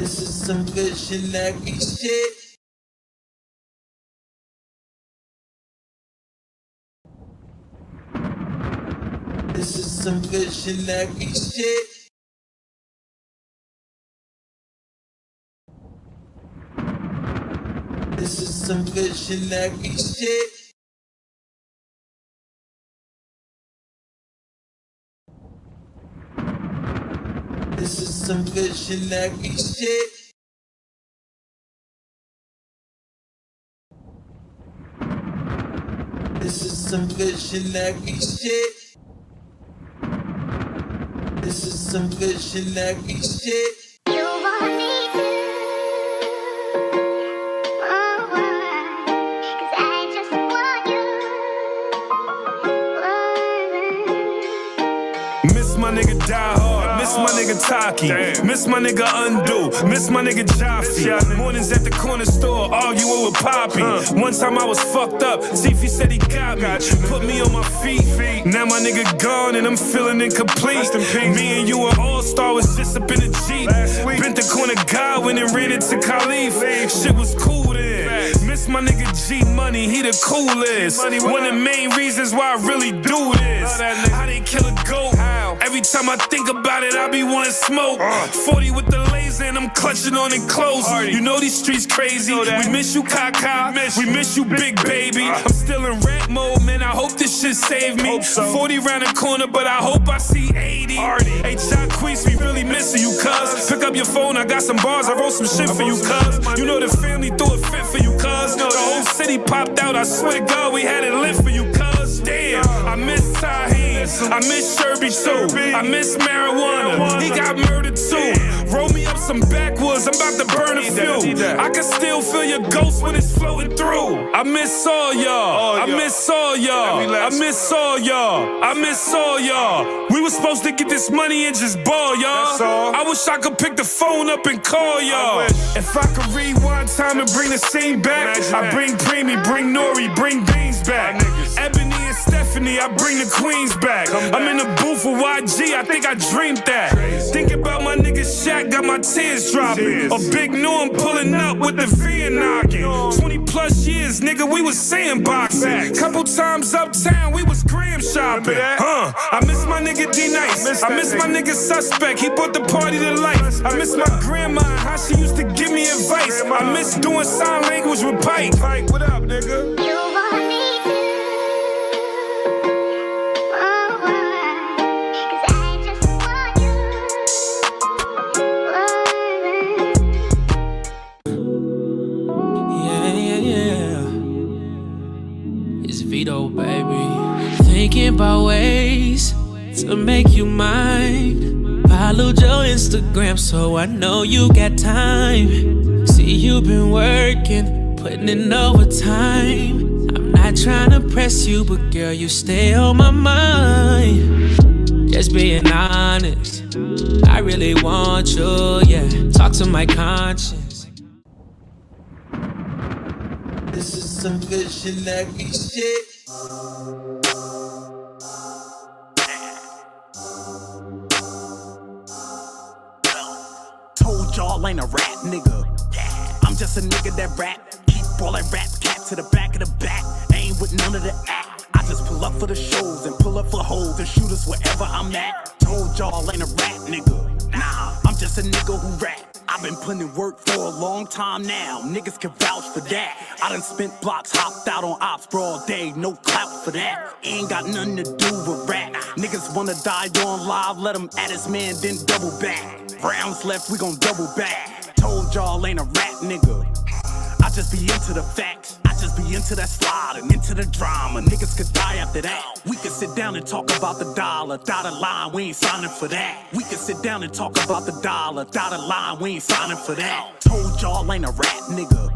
This is some visionary shit. This is some visionary shit. This is some visionary shit. This is some visionary shit. This is some visionary shit. This is some visionary shit. You want me to, oh, 'cause I just want you. Miss my nigga Die Hard, miss my nigga Taki, miss my nigga Undo, miss my nigga Jaffe. Mornings at the corner store, arguing with Poppy. One time I was fucked up, Tiffy said he got me, put me on my feet. Now my nigga gone and I'm feeling incomplete. Me and you were all-star, was just up in a Jeep. Bent the corner Godwin and ran into Khalif. Shit was cool then. Miss my nigga G Money, he the coolest. One of the main reasons why I really do this. How they kill a goat? Every time I think about it, I be wanting smoke. 40 with the laser and I'm clutching on it close. You know these streets crazy. We miss you, Kaka. We miss you, Big Baby. I'm still in rap mode, man. I hope this shit save me. 40 round the corner, but I hope I see 80. Hey, Jacquees, we really missing you, cuz. Pick up your phone, I got some bars. I wrote some shit for you, cuz. You know the family threw a fit for you, cuz. The whole city popped out. I swear to God, we had it lit for you, cuz. Damn, I miss Tahir. I miss Sherby too. I miss marijuana. He got murdered too. Roll me up some backwoods. I'm about to burn a few. I can still feel your ghost when it's floating through. I miss all y'all. I miss all y'all. I miss all y'all. I miss all y'all. We was supposed to get this money and just ball, y'all. I wish I could pick the phone up and call y'all. If I could rewind time and bring the scene back, I bring Preemy, bring Nori, bring Beans back. Ebony and Stephanie, I bring the queens back. I'm in the booth with YG, I think I dreamed that. Think about my nigga Shaq, got my tears dropping. A big Norm pulling up with the V knocking. 20 plus years, nigga, we was sandboxing. Couple times uptown, we was gram shopping. I miss my nigga D-Nice. I miss my nigga Suspect, he brought the party to life. I miss my grandma, how she used to give me advice. I miss doing sign language with Pike. Pike, what up, nigga? You want me to, oh, 'cause I just want you. Yeah. It's Vito, baby. Thinking about ways to make you mine. Followed your Instagram, so I know you got time. See, you been working, putting in overtime. I'm not trying to press you, but girl, you stay on my mind. Just being honest, I really want you, yeah. Talk to my conscience. This is some visionary shit. Told y'all ain't a rap nigga. I'm just a nigga that rap. Keep all that rap cap to the back of the back. Ain't with none of the act. I just pull up for the shows and pull up for hoes and shooters wherever I'm at. Told y'all ain't a rap nigga. Nah, I'm just a nigga who rap. I've been putting in work for a long time now. Niggas can vouch for that. I done spent blocks, hopped out on ops broad day. No clout for that. Ain't got nothing to do with rap. Niggas wanna die on live, let them at his man, then double back. Rounds left, we gon' double back. Told y'all ain't a rap nigga. I just be into the facts. I just be into that slide and into the drama. Niggas could die after that. We could sit down and talk about the dollar. Dotted line, we ain't signing for that. We could sit down and talk about the dollar. Dotted line, we ain't signing for that. Told y'all ain't a rap nigga.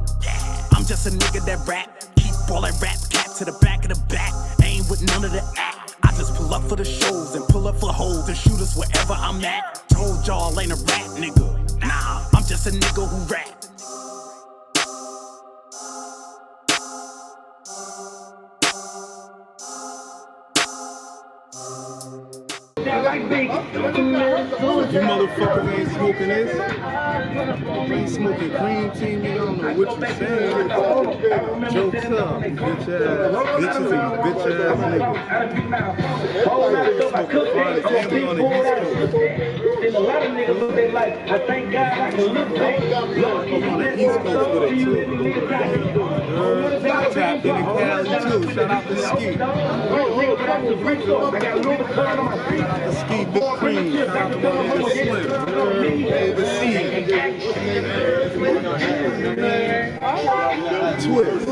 I'm just a nigga that rap. Keep all that rap cap to the back of the back. Ain't with none of the act. I just pull up for the shows and pull up for hoes and shooters wherever I'm at. Told y'all ain't a rap nigga. Nah, I'm just a nigga who rap. Like me, You motherfuckers ain't smoking this. You ain't smoking cream tea, nigga. I don't know what you saying. Jokes up, bitch ass bitches and bitch ass niggas. Smoking Friday candy on the East Coast. And a lot of niggas look they like, I thank God I can look good. I'm on the East Coast with it too. Tapped in Cali too. Shout out to Ski. Shout out to Ski Big Cream. Shout out to my nigga Slim. Overseas. Twist.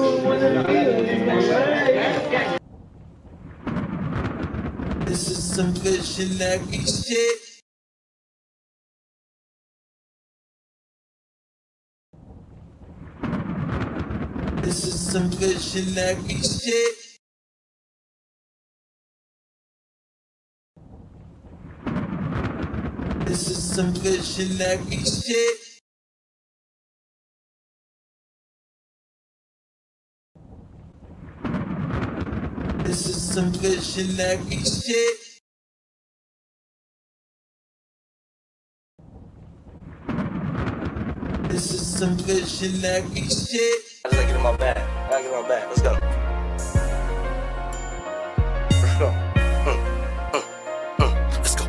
This is some visionary shit. This is some visionary shit. This is some visionary shit. This is some visionary shit. This is some visionary shit. I just gotta get in my bag. I gotta get in my bag. Let's go. Let's go. Let's go.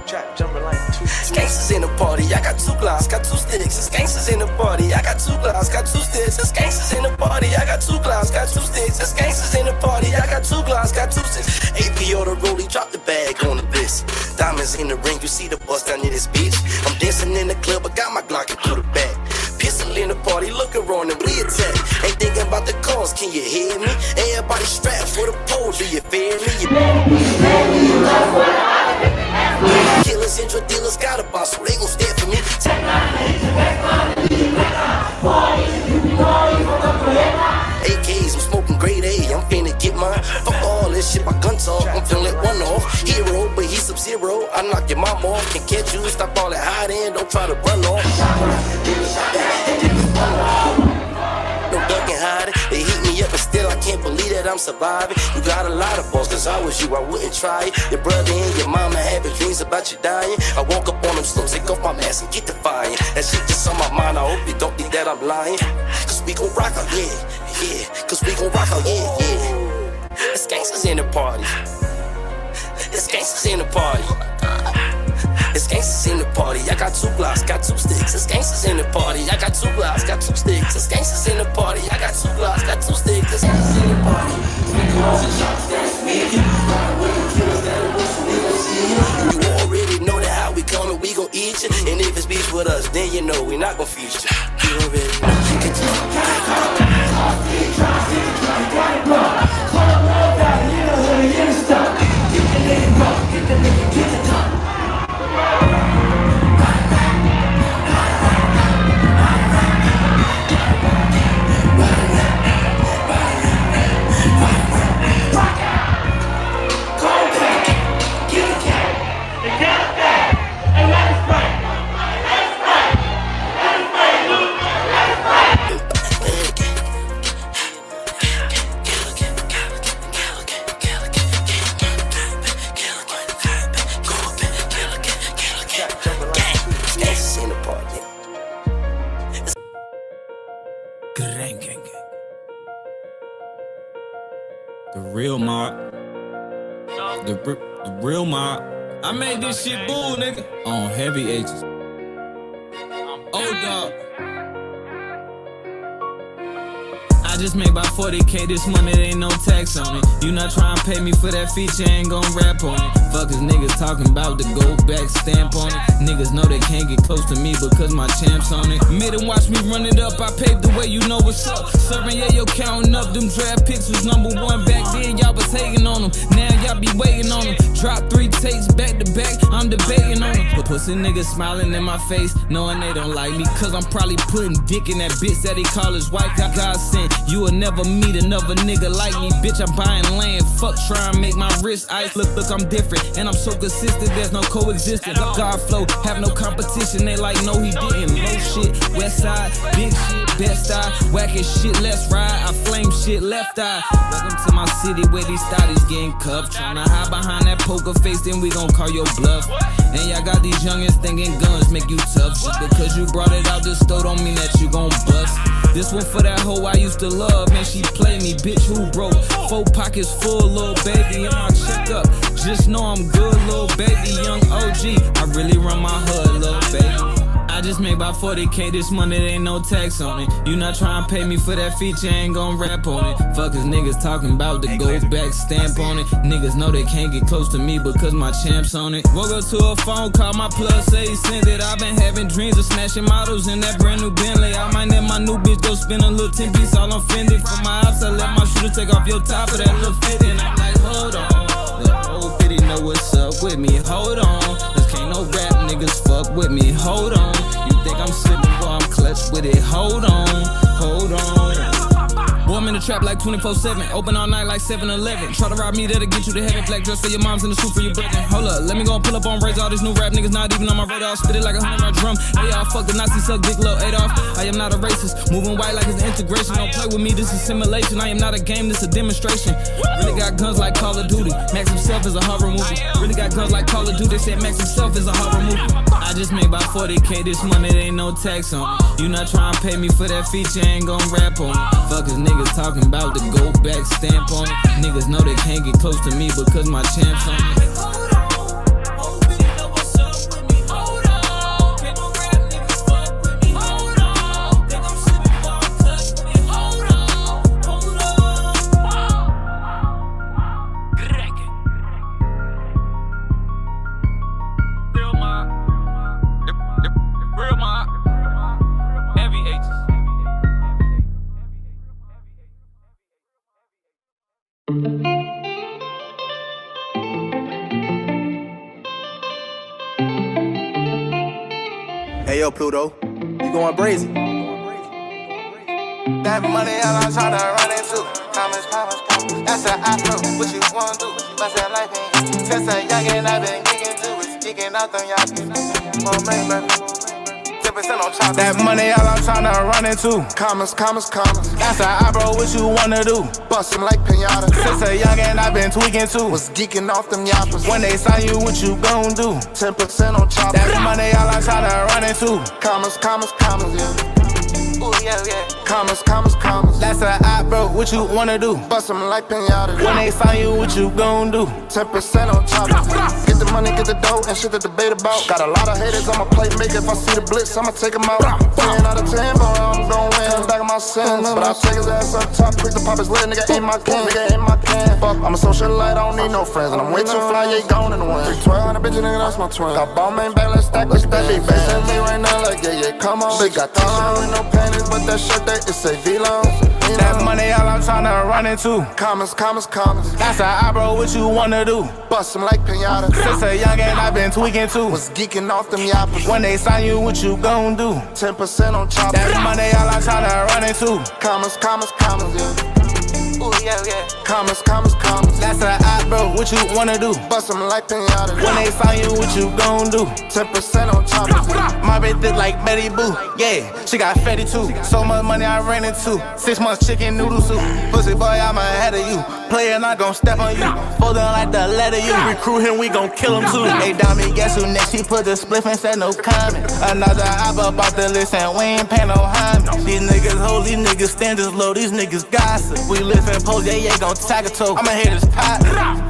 Trap jumping like two. Gangsters in the party. I got 2 glass, got 2 sticks. It's gangsters in the party. I got 2 glass, got 2 sticks. It's gangsters in the party. I got 2 glass, got 2 sticks. It's gangsters in the party. I got 2 glass, got 2 sticks. AP or the rollie, drop the bag on the wrist. Diamonds in the ring, you see the bust down in this bitch. I'm dancing in the club, I got my Glock and through the back. Pistol in the party, looking wrong and we attack. Ain't thinking about the cause, can you hear me? Everybody strapped for the pole, do you fear me? Killers and drug dealers got a boss, so they gon' stand for me. AKs, I'm smoking grade A, I'm finna get mine. Fuck all this shit, my gun talk, I'm finna let one off. Hero, but he's Sub-Zero, I knock your mom off. Can catch you, stop all that hiding, don't try to run off. No ducking hiding, they heat me up and still I can't believe that I'm surviving. You got a lot of balls, cause I was you, I wouldn't try it. Your brother and your mama having dreams about you dying. I walk up on them slow, take off my mask and get defiant. That shit just on my mind, I hope you don't think that I'm lying. Cause we gon' rock out, yeah, yeah. Cause we gon' rock out, yeah, yeah. It's gangsters in the party. It's gangsters in the party. It's gangsters in the party. I got 2 blocks, got 2 sticks. It's gangsters in the party. I got 2 blocks, got 2 sticks. It's gangsters in the party. I got 2 blocks, got 2 sticks. It's gangsters in the party. You already know that how we coming, we gon' eat you. And if it's beef with us, then you know we not gon' feed you. You already know. The real mob. The real mob. I made this shit bull, nigga. On heavy H's. Oh, dog. I just made about 40K this month, it ain't no tax on it. You not trying to pay me for that feature, ain't gon' rap on it. Fuckers niggas talking about the gold back stamp on it. Niggas know they can't get close to me because my champ's on it. Made them watch me run it up, I paved the way, you know what's up. Serving, yeah, yo, counting up, them draft picks was number 1 back then, y'all was hating on them. Now y'all be waiting on them. Drop 3 takes back to back, I'm debating on them. But pussy niggas smiling in my face, knowing they don't like me. Cause I'm probably putting dick in that bitch that they call his wife. God sent, You will never meet another nigga like me, bitch. I'm buying land. Fuck try and make my wrist ice. Look, I'm different, and I'm so consistent. There's no coexistence. God flow, have no competition. They like, no, he didn't. Low shit, west side, big shit, best eye. Whacking shit, let's ride. I flame shit, left eye. Welcome to my city where these thotties getting cuffed. Tryna hide behind that poker face, then we gon' call your bluff. And y'all got these youngins thinking guns make you tough. Just because you brought it out this store don't mean that you gon' bust. This one for that hoe I used to love, man, she play me, bitch, who broke? 4 pockets full, little baby, in my checkup. Just know I'm good, little baby, young OG. I really run my hood, little baby. I just made about 40K this month, there ain't no tax on it. You not trying to pay me for that feature, ain't gon' rap on it. Fuckers niggas talking about the go back stamp on it. Niggas know they can't get close to me because my champ's on it. Woke up to a phone call, my plug say he sent it. I've been having dreams of smashing models in that brand new Bentley. I might let my new bitch go spend a little 10 piece all offended. For my ops, I let my shooter take off your top of that little fit. And I'm like, hold on, the old pity know what's up with me. Hold on, cause can't no rap niggas fuck with me. Hold on, you think I'm slipping, well I'm clutch with it. Hold on, hold on. Boy, I'm in the trap like 24/7, open all night like 7-Eleven. Try to rob me, that'll get you to heaven. Black dress for your moms and the suit for your brethren. Hold up, let me go and pull up on raise. All these new rap niggas not even on my radar. Spit it like a 100-round drum. They all fuck the Nazi, suck dick, low Adolf. I am not a racist, moving white like it's an integration. Don't play with me, this is simulation. I am not a game, this a demonstration. Really got guns like Call of Duty. Max himself is a horror movie. Really got guns like Call of Duty. They said Max himself is a horror movie. I just made about 40K this month, there ain't no tax on it. You not trying to pay me for that feature, ain't gon' rap on it. Fuckers niggas talking about the go back stamp on it. Niggas know they can't get close to me because my champ's on it. Hey yo, Pluto, you going brazen? That money all I'm tryna run into. Commas. That's how I know what you wanna do. Bust that life in. Since a youngin' I been geeking too. It's geeking out them y'all. More man, baby. 10% on top. That money all I'm tryna run into. Commas. That's how I bro what you wanna do. Bust them like pinata. Since a youngin' I been tweaking too. Was geeking off them yappers. When they sign you, what you gon' do? 10% on top. That money all I'm tryna run into. Commas, yeah. Ooh, yeah. Commas. That's how I bro, what you wanna do? Bust them like pinata. When they sign you, what you gon' do? 10% on top. Get the money, get the dough, and shit to debate about. Got a lot of haters on my plate, make if I see the blitz, I'ma take them out. 10 out of 10, boy, I'm gon' win. Back of my sins, but I'll take his ass up top. Quick to pop his lid, nigga ain't my king. Fuck, I'm a socialite, I don't need no friends, and I'm way too fly, yeah, gone in the wind. 1200 bitches, nigga, that's my twin. Got ball main back, let's stack, big bang. Send me right now, like, yeah, come on. Bitch got time, with no panties, but that shirt, that it say V-Long. That money all I'm tryna run into. Commas. That's how I bro, what you wanna do? Bust them like pinata. Since a youngin' I been tweaking too. Was geeking off them yappers. When they sign you, what you gon' do? 10% on top. That money all I'm tryna run into. Commas, yeah. Ooh, yeah. Commas. That's how I bro, what you wanna do? Bust them like pinata. When they sign you, what you gon' do? 10% on top. My bitch thick like Betty Boo. Yeah, she got fatty too. So much money I ran into. 6 months chicken noodle soup. Pussy boy, I'm ahead of you. Player not gon' step on you. Fold on like the letter you. Recruit him, we gon' kill him too. Hey, Dami, guess who next? He put the spliff and said no comment. Another op up off the list and we ain't paying no homage. These niggas hold, these niggas standards low, these niggas gossip. We live in pose, yeah, gon' tag a toe. I'ma hit his pot.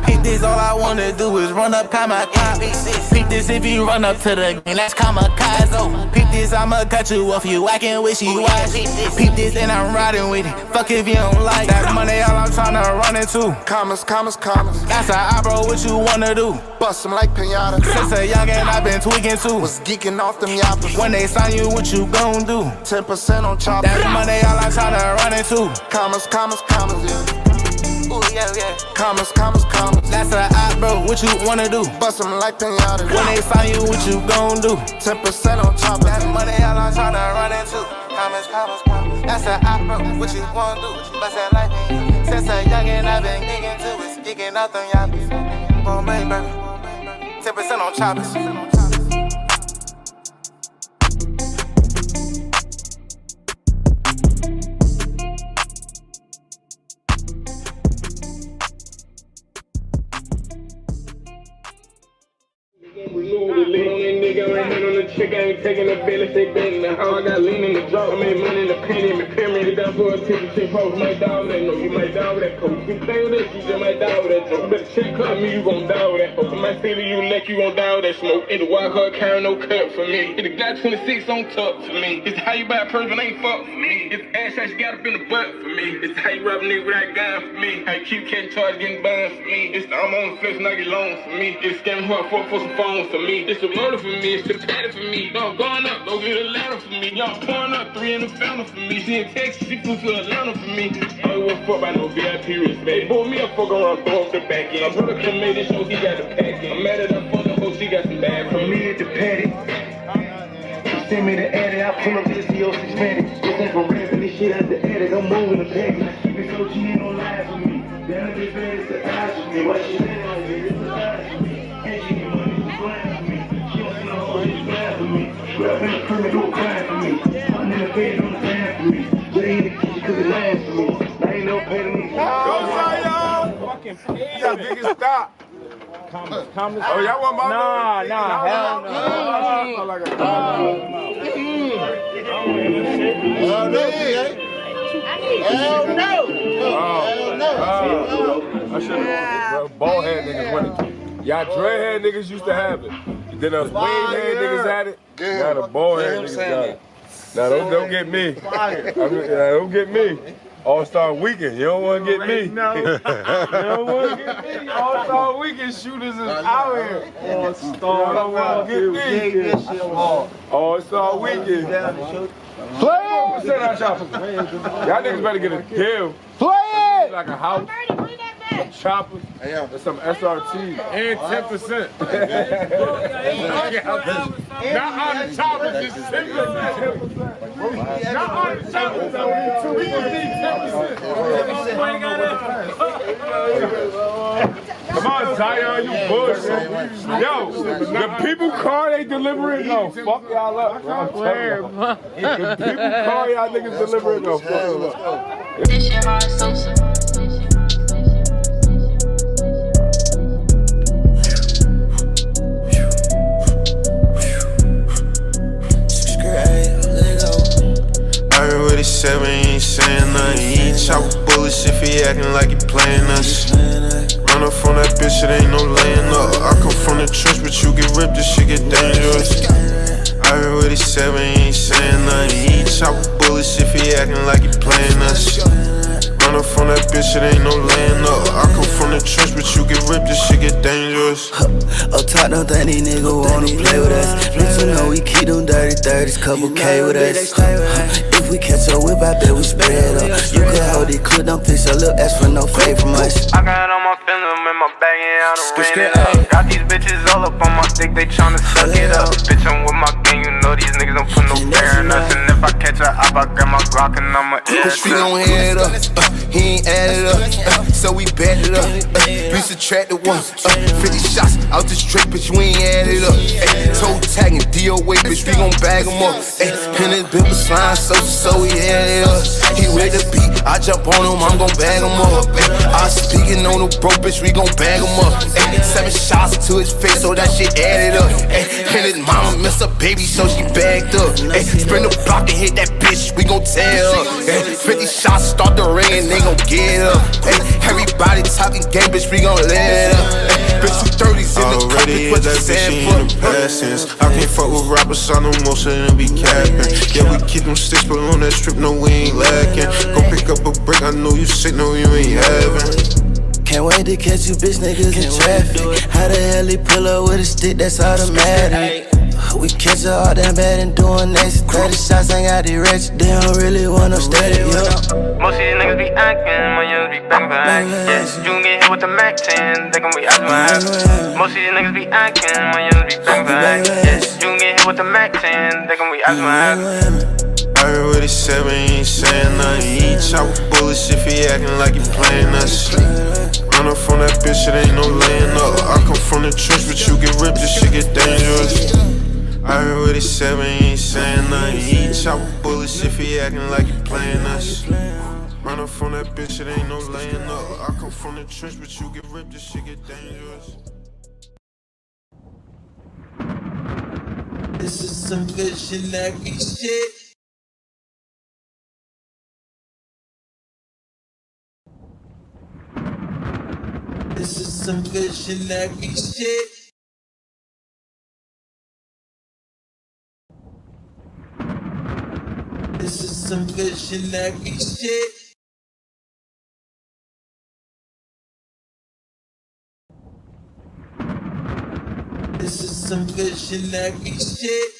Peep this, all I wanna do is run up kamikaze. Peep this if you run up to the game, that's kamikaze. Peep this, I'ma cut you off, you whacking wishy-washy. Peep this and I'm riding with it. Fuck if you don't like that money, all I'm tryna run into. Commas. That's how I bro, what you wanna do? Bust them like pinata. Since a youngin' I been tweaking too. Was geeking off them yappers. When they sign you, what you gon' do? 10% on top. That money, all I'm tryna run into. Commas, yeah. Ooh, yeah. Commas. That's how I bro, what you wanna do? Bust them like pinata. When they sign you, what you gon' do? 10% on top. That money, all I'm tryna run into. Commas. I said, I broke, what you wanna do? Bust that life in you. Since a youngin', I been geeking to it. Geeking out them yuppies. Born made, baby. 10% on choppers. Nigga, I ain't on the chick, I ain't taking the bill if they been in the house. I got lean in the drop, I made money in the penny, in the pyramid. Down for a ticket, chick post, might die with that. No, you might die with that coach. You play with that, you just might die with that joke. You better check up me, you gon' die with that. If I might say to you, like you gon' die with that smoke. In the wild card, carry no cut for me. Hit the Glock 26 on top for me. It's how you buy a person, ain't fuck for me. It's ass shots you got up in the butt for me. It's how you rob a nigga with that gun for me. How you keep catching charge, getting burned for me. It's the I'm on the fence, not get loans for me. It's scamming hard for some phones for me. It's the murder for me, it's the patty for me. Y'all going up, go get a ladder for me. Y'all pouring up, 3 in the fountain for me. She in Texas, she flew to Atlanta for me. I don't give a fuck about no VIP respect. Boy, me a fuck around, throw up the back end. My brother can make this show, he got the pack in. I'm mad at her, fuck the hoe, she got some bad for me at the patty. Send me the edit, I pull up this CO Hispanic. Just like I'm rapping this shit at the edit, I'm moving the package. This OG ain't no lie for me. Damn, this bad is the eyes for me. Why she letting on me? It's the eyes for me. And she get money, she's blind for me. She don't see no hoe, she's blind for me. Rap in the permit, do a crime for me. I'm in the bed on the fan for me. Jay in the kitchen cause it lands for me. I ain't no pay to me. Go, y'all! Fucking you got biggest stop. Comments. Oh, y'all want my Nah, hell no. Hell no. I should have. Bald head niggas winning. Y'all dreadhead niggas used to have it. Then us wave head niggas had it. Now the bald head niggas got it. Now don't get me. Don't get me. All-Star Weekend, you don't want to get me. No. You don't want to get me. All-Star Weekend shooters is out here. All-Star Weekend. All-Star Weekend. Play it! Y'all niggas better get a deal. Play it! Like a house, some choppers, and some SRT, and 10%. Not on the choppers, just 10%. Not on the choppers, though. We just need 10%. Come on, Zion, you bullshit. Yo, the people car they delivering, no, fuck y'all up. The people car y'all niggas delivering, no, fuck y'all up. This shit hard social. I already said we ain't saying nothing. He ain't chop bullets if he acting like he playing us. Run up from that bitch, it ain't no laying up. I come from the trench, but you get ripped, this shit get dangerous. I already said we ain't saying nothing. He ain't chop bullets if he acting like he playing us. Run up from that bitch, it ain't no laying up. I come from the trench, but you get ripped, this shit get dangerous. Up top, don't think these niggas wanna play with us. Bitch, you know we keep them dirty 30s, couple K with us. If we catch a whip, I bet we spread up. You could hold it, could don't fix a little ass for no fade from us. I got on my film in my bag and I done ran it up. Got these bitches all up on my dick, they tryna suck it up. Bitch, I'm with my gang, you know these niggas don't put no fear in us. And if I catch her up, I grab my Glock and I'ma air Push, we gon' head up, he ain't added up, so we bet it up. We subtracted one, 50 shots out the straight, bitch, we ain't added up. Toe tagging, DOA, bitch, we gon' bag him up. And this bitch was slime, so he added up. He with the beat, I jump on him, I'm gon' bag him up. I speaking on the bro, bitch, we gon' bag him up. 7 shots to his face, so that shit added up. And his mama missed a baby, so she bagged up. Sprint the block and hit that bitch, we gon' tear up. 50 shots, start the ring and they gon' get up. Everybody talking game, bitch, we gon' let up. Bitch, you 30s in the cup, bitch, what you saying for? I can't fuck with rappers, I know most of them be capping. Yeah, we keep them sticks, but on that strip, no, we ain't lacking. Go pick up a brick, I know you sick, no, you ain't having. Can't wait to catch you bitch niggas in traffic. How the hell he pull up with a stick that's automatic? We catch her all that bad and doing next. 30 shots, ain't got the rich, they don't really want no steady, yo. Most of these niggas be acting, my youngers be back back. Yes, you can get hit with the Mac 10, they gon' be out my ass. Most of these niggas be acting, my youngers be back back. Yes, you can get hit with the Mac 10, they gon' be out my ass. I heard what he said, but he ain't saying nothing. He ain't chop with bullets if he acting like he playing us. Run up from that bitch, it ain't no laying up. I come from the trench, but you get ripped, this shit get dangerous. I heard what he said, but he ain't saying nothing. He ain't chop with bullets if he acting like he playing us. Run up from that bitch, it ain't no laying up. I come from the trench, but you get ripped, this shit get dangerous. This is some visionary shit. This is some visionary shit. This is some visionary shit. This is some visionary shit.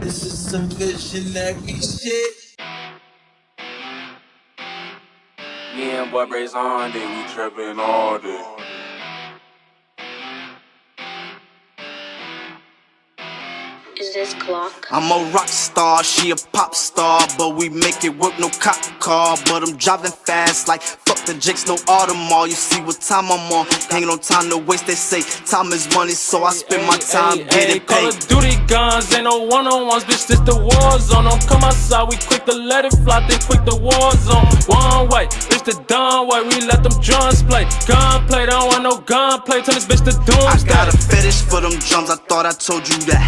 This is some visionary shit. Me and boy Brace on day, we trapping all day. Is this clock? I'm a rock star, she a pop star, but we make it work, no cop car. But I'm driving fast like fuck the Jakes, no Audemars. You see what time I'm on, hanging on time to waste. They say time is money, so I spend my time getting paid. Call of Duty guns, ain't no one-on-ones, bitch, this the war zone. Don't come outside, we quick to let it fly, they quick the war zone. One way, bitch, the dumb way, we let them drums play. Gunplay, don't want no gunplay, turn this bitch to doomsday. I got a fetish for them drums, I thought I told you that.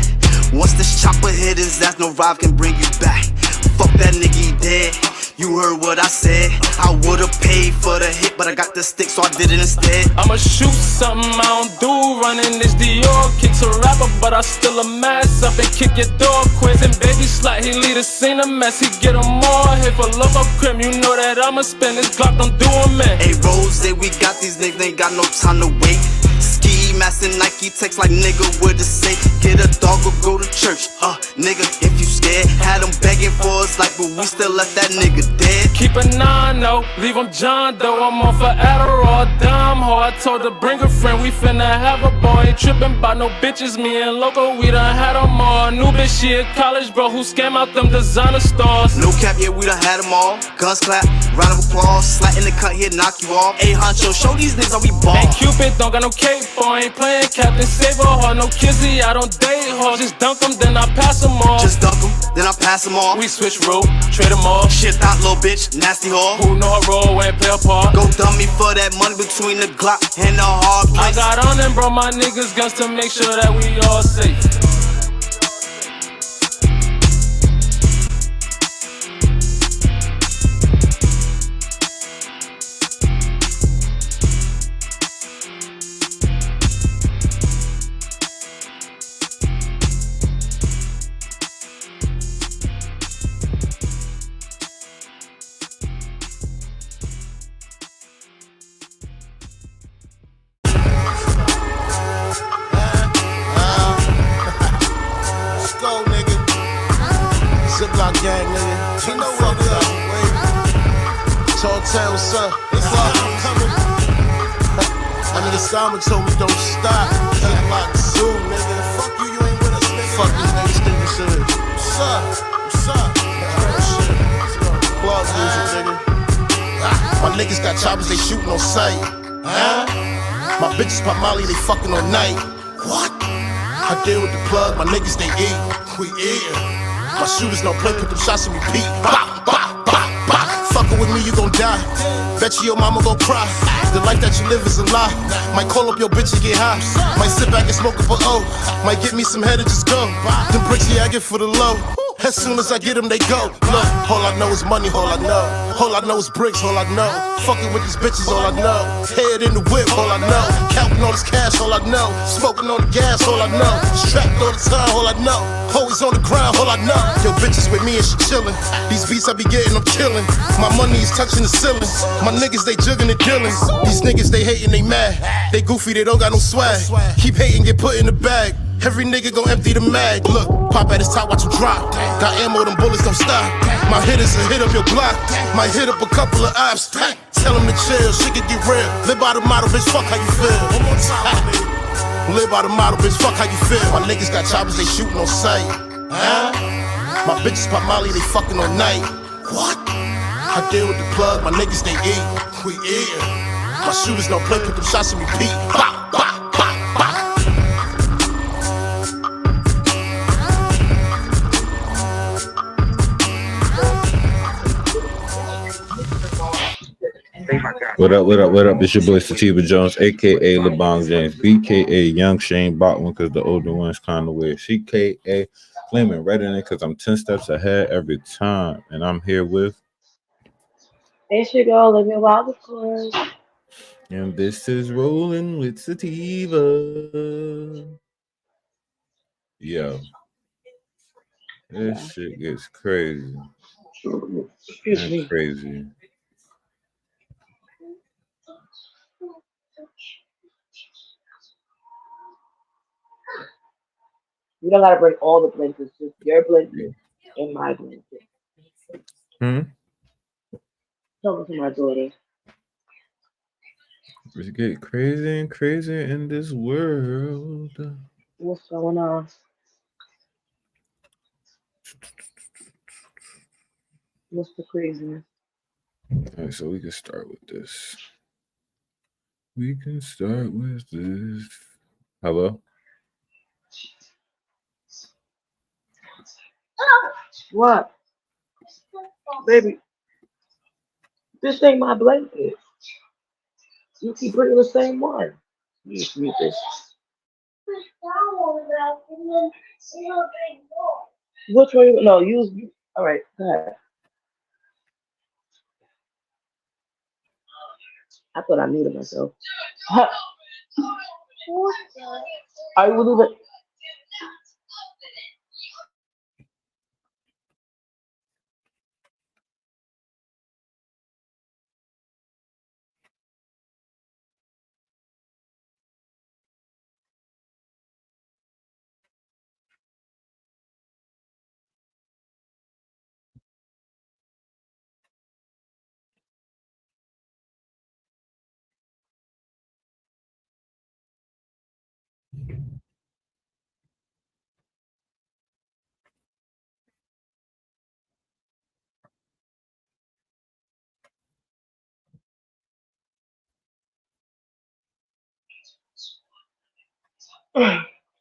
Once this chopper hit his ass, no ride can bring you back. Fuck that nigga, he dead. You heard what I said. I would've paid for the hit, but I got the stick, so I did it instead. I'ma shoot something I don't do, running this Dior. Kicks a rapper, but I still a mess up and kick your door quiz. And baby slut, he lead a scene a mess, he get him more. Hit for local crib, you know that I'ma spend this Glock, don't do him, man. Hey, Rose, we got these niggas, ain't got no time to wait. Ski mask and Nike text like nigga with a say. Get a dog or go to church. Nigga, if you scared, had them begging for us like, but we still left that nigga dead. Keep a 9-0, leave him John though. I'm on for Adderall, dumb hoe. I told her bring a friend, we finna have a boy. Ain't trippin' by no bitches, me and Loco, we done had them all. New bitch, she a college bro who scam out them designer stores. No cap, yeah, we done had them all. Guns clap, round of applause, slat in the cut here, knock you off. Hey, honcho, show these niggas how we ball. Hey, Cupid, don't got no cape for, ain't playing Captain Saber hard. No kizzy, I don't date hard. Just dunk them, then I pass them off. Just dunk them, then I pass them off. We switch route, trade them off. Shit thought, little bitch, nasty whore. Who know her role and play a part? Go dummy for that money between the Glock and the hard place. I got on and brought my niggas guns to make sure that we all safe. Gang, nigga. You know what it is. Tall tale, what's up? What's up? I'm coming. My nigga Simon told me don't stop. Ziploc Zoo, nigga. Fuck you, you ain't with us, nigga. Fuck these niggas think this is. What's up? What's up? Club music, nigga. My niggas got choppers, they shooting on sight. My bitches pop Molly, they fucking all night. What? I deal with the plug, my niggas they eat. We eatin'. My shooters don't play, put them shots and repeat. Bop, bop, bop, bop. Fuckin' with me, you gon' die. Bet you your mama gon' cry. The life that you live is a lie. Might call up your bitch and get high. Might sit back and smoke up a O. Might get me some head and just go. Them bricks, yeah, I get for the low. As soon as I get them, they go. Look, all I know is money, all I know. All I know is bricks, all I know. Fucking with these bitches, all I know. Head in the whip, all I know. Counting all this cash, all I know. Smoking on the gas, all I know. Strapped all the time, all I know. Always on the ground, all I know. Yo, bitches with me and she chillin'. These beats I be getting, I'm killin'. My money is touching the ceiling. My niggas, they juggin' and dealin'. These niggas, they hatin', they mad. They goofy, they don't got no swag. Keep hating, get put in the bag. Every nigga gon' empty the mag. Look, pop at his top, watch him drop. Got ammo, them bullets don't stop. My hitters will hit up your block. Might hit up a couple of ops. Tell him to chill, shit can get real. Live by the motto, bitch, fuck how you feel. One more time, nigga. Live by the model, bitch, fuck how you feel. My niggas got choppers, they shooting on sight. Huh? My bitches pop Molly, they fucking all night. What? I deal with the plug, my niggas, they eat. We eatin'. My shooters don't play, put them shots in repeat. Bop, bop, bop, bop. What up, what up, what up? It's your boy Sativa Jones, aka LeBron James, BKA Young Shane Botwin, because the older one's kind of weird. CKA Flaming Red in it because I'm 10 steps ahead every time. And I'm here with. There you go, living wild, of course. And this is Rolling with Sativa. Yo. This shit gets crazy. Excuse me. Crazy. You don't gotta bring all the blankets, just your blanket and my blanket. Tell to my daughter. It's get crazy and crazy in this world. What's going on? What's the craziness? All right, so we can start with this. We can start with this. Hello? What? Baby, this ain't my blanket. You keep bringing the same one. You just need this. Which one? No, use. All right, go ahead. I thought I muted myself. I will leave it.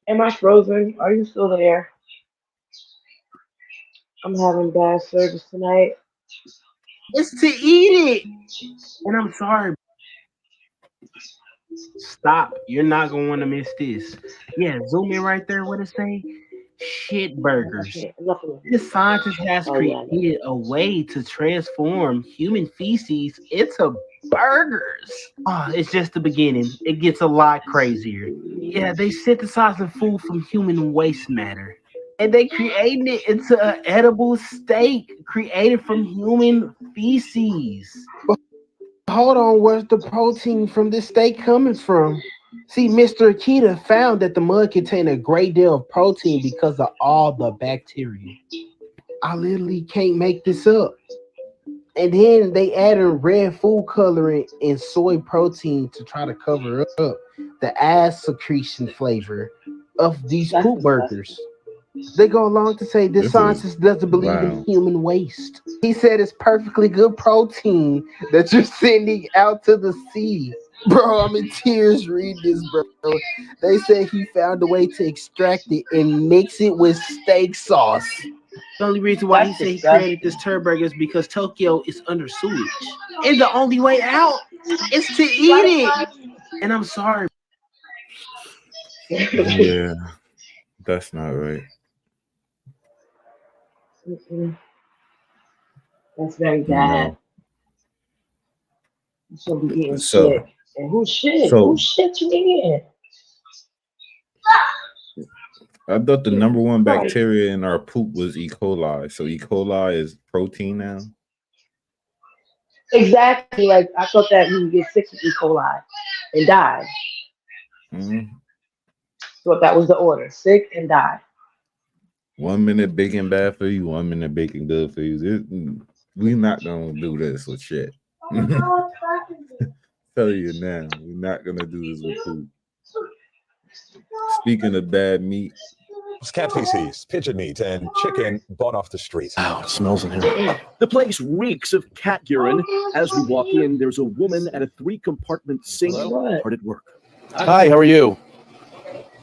Am I frozen? Are you still there? I'm having bad service tonight. It's to eat it. And I'm sorry. Stop. You're not going to want to miss this. Yeah, zoom in right there. What it say? Shit burgers. This scientist has created a way to transform human feces into burgers. Oh, it's just the beginning. It gets a lot crazier. Yeah, they synthesizing food from human waste matter. And they created it into an edible steak created from human feces. Hold on, where's the protein from this steak coming from? See, Mr. Akita found that the mud contained a great deal of protein because of all the bacteria. I literally can't make this up. And then they added red food coloring and soy protein to try to cover up the ass secretion flavor of these poop burgers. They go along to say this scientist doesn't believe in human waste. He said it's perfectly good protein that you're sending out to the sea. Bro, I'm in tears reading this, bro. They say he found a way to extract it and mix it with steak sauce. The only reason why he said he created this turd is because Tokyo is under sewage. And the only way out is to eat it. And I'm sorry. Yeah, that's not right. That's very bad. No. You should be eating shit. And who's shit? Who's shit you eating? I thought the number one bacteria in our poop was E. coli. So E. coli is protein now? Exactly. Like, I thought that you would get sick with E. coli and die. Mm-hmm. Thought that was the order. Sick and die. 1 minute bacon bad for you, 1 minute bacon good for you. We're not going to do this with shit. Tell you now, we're not going to do this with food. Speaking of bad meat, cat feces, pigeon meat, and chicken bought off the street. Wow, it smells in here. The place reeks of cat urine. As we walk in, there's a woman at a 3-compartment sink hard at work. Hi, how are you?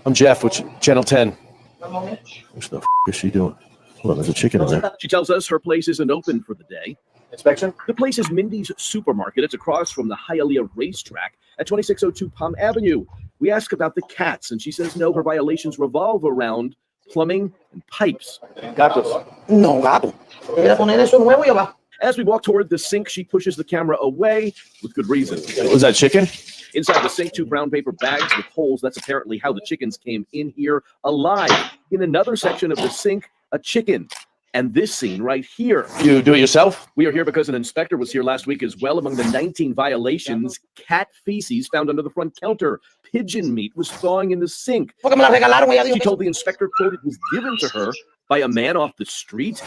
I'm Jeff with Channel 10. What the f is she doing? Well, there's a chicken in there. She tells us her place isn't open for the day. Inspection? The place is Mindy's Supermarket. It's across from the Hialeah Racetrack at 2602 Palm Avenue. We ask about the cats, and she says no, her violations revolve around plumbing and pipes. Gatos. No, gato. Voy a poner eso nuevo y abajo. As we walk toward the sink, she pushes the camera away with good reason. Was that chicken? Inside the sink, 2 brown paper bags with holes. That's apparently how the chickens came in here alive. In another section of the sink, a chicken. And this scene right here. You do it yourself? We are here because an inspector was here last week as well. Among the 19 violations, cat feces found under the front counter. Pigeon meat was thawing in the sink. She told the inspector, quote, it was given to her by a man off the street.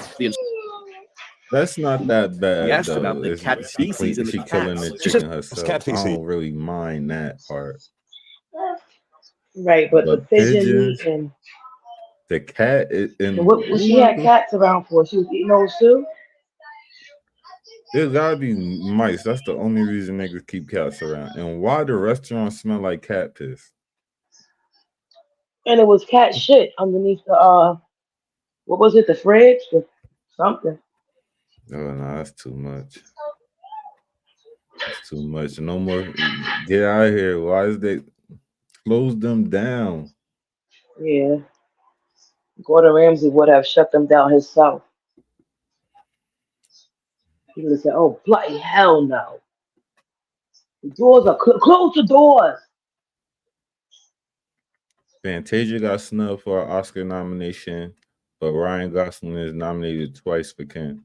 that's not that bad. He asked though. about the cat feces and she the killing cats. the She said, chicken herself. cat I feces. don't really mind that part. Right, but the pigeon pigeons, meat and the cat, and what she had cats around for? She was eating those too? there's gotta be mice. That's the only reason niggas keep cats around. And why the restaurant smell like cat piss? And it was cat shit underneath the what was it, the fridge? Something. Oh no, that's too much. That's too much. No more. Get out of here. Why is they close them down? Yeah. Gordon Ramsay would have shut them down himself. He would have said, oh, bloody hell no. The doors are close the doors. Fantasia got snubbed for an Oscar nomination, but Ryan Gosling is nominated twice for Ken.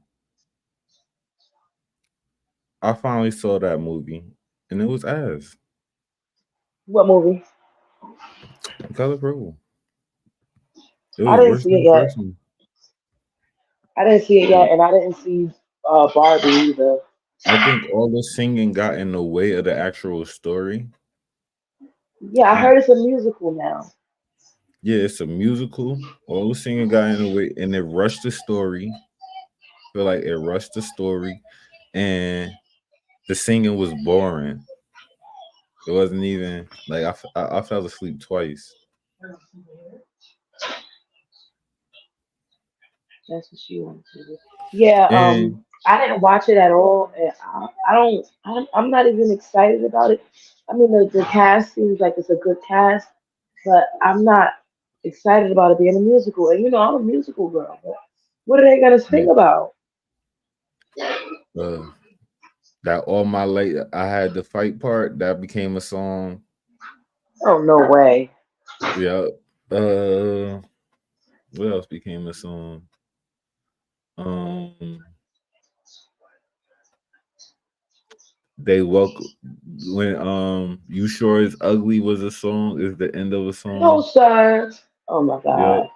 I finally saw that movie, and it was ass. What movie? Color Purple. It I was didn't worse see than it the yet. first one. I didn't see it yet, and I didn't see Barbie either. I think all the singing got in the way of the actual story. Yeah, I heard it's a musical now. Yeah, it's a musical. All the singing got in the way, and it rushed the story. I feel like it rushed the story, and the singing was boring. It wasn't even like I fell asleep twice. That's what she wanted to do. Yeah, And I didn't watch it at all, and I'm not even excited about it. I mean, the cast seems like it's a good cast, but I'm not excited about it being a musical. And I'm a musical girl, but what are they gonna sing about? that all my late I had the fight part that became a song. Oh, no way. Yeah. What else became a song? They welcome when You Sure Is Ugly was a song, is the end of a song. No, sir. Oh my God.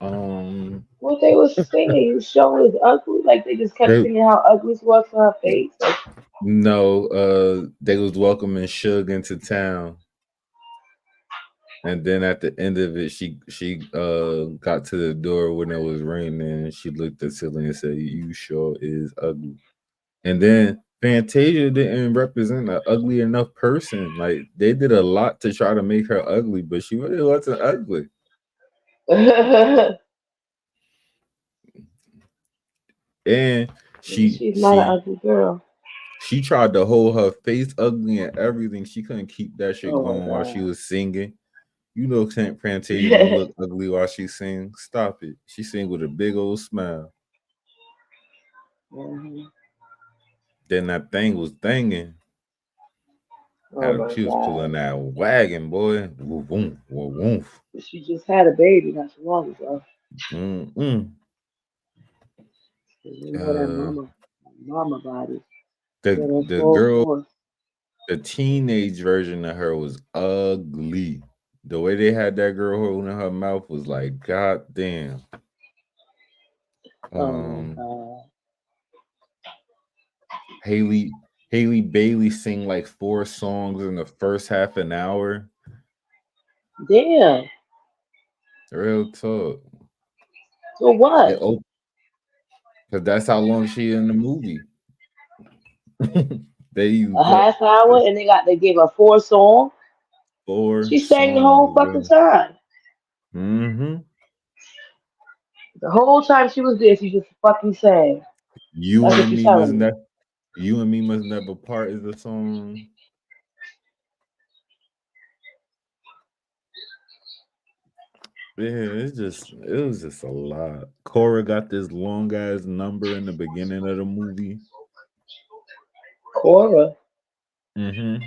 Yeah. What they was singing, you sure is ugly. Like they just kept singing how ugly she was to her face. Like, no, they was welcoming Suge into town. And then at the end of it, she got to the door when it was raining, and she looked at Silly and said, "You sure is ugly." And then Fantasia didn't represent an ugly enough person. Like they did a lot to try to make her ugly, but she really wasn't ugly. And she's not an ugly girl. She tried to hold her face ugly and everything. She couldn't keep that shit going while she was singing. You know, Fantasia don't look ugly while she sings. Stop it. She sing with a big old smile. Mm-hmm. Then that thing was thinging. She was pulling that wagon, boy. Woof, woof, woof, woof. She just had a baby not too long ago. You know that mama body. The girl, the teenage version of her was ugly. The way they had that girl holding her mouth was like, God damn. Haley Bailey sing like 4 songs in the first half an hour. Damn. Real talk. So what? Because that's how long she in the movie. They A used up half hour, and they gave her 4 songs. 4 She sang the whole songs, fucking bro. time. Mm-hmm. The whole time she was there, she just fucking sang. You That's what and she's me must telling me. never. You and me must never part is the song. Yeah, it was just a lot. Cora got this long ass number in the beginning of the movie. Cora. Mm-hmm.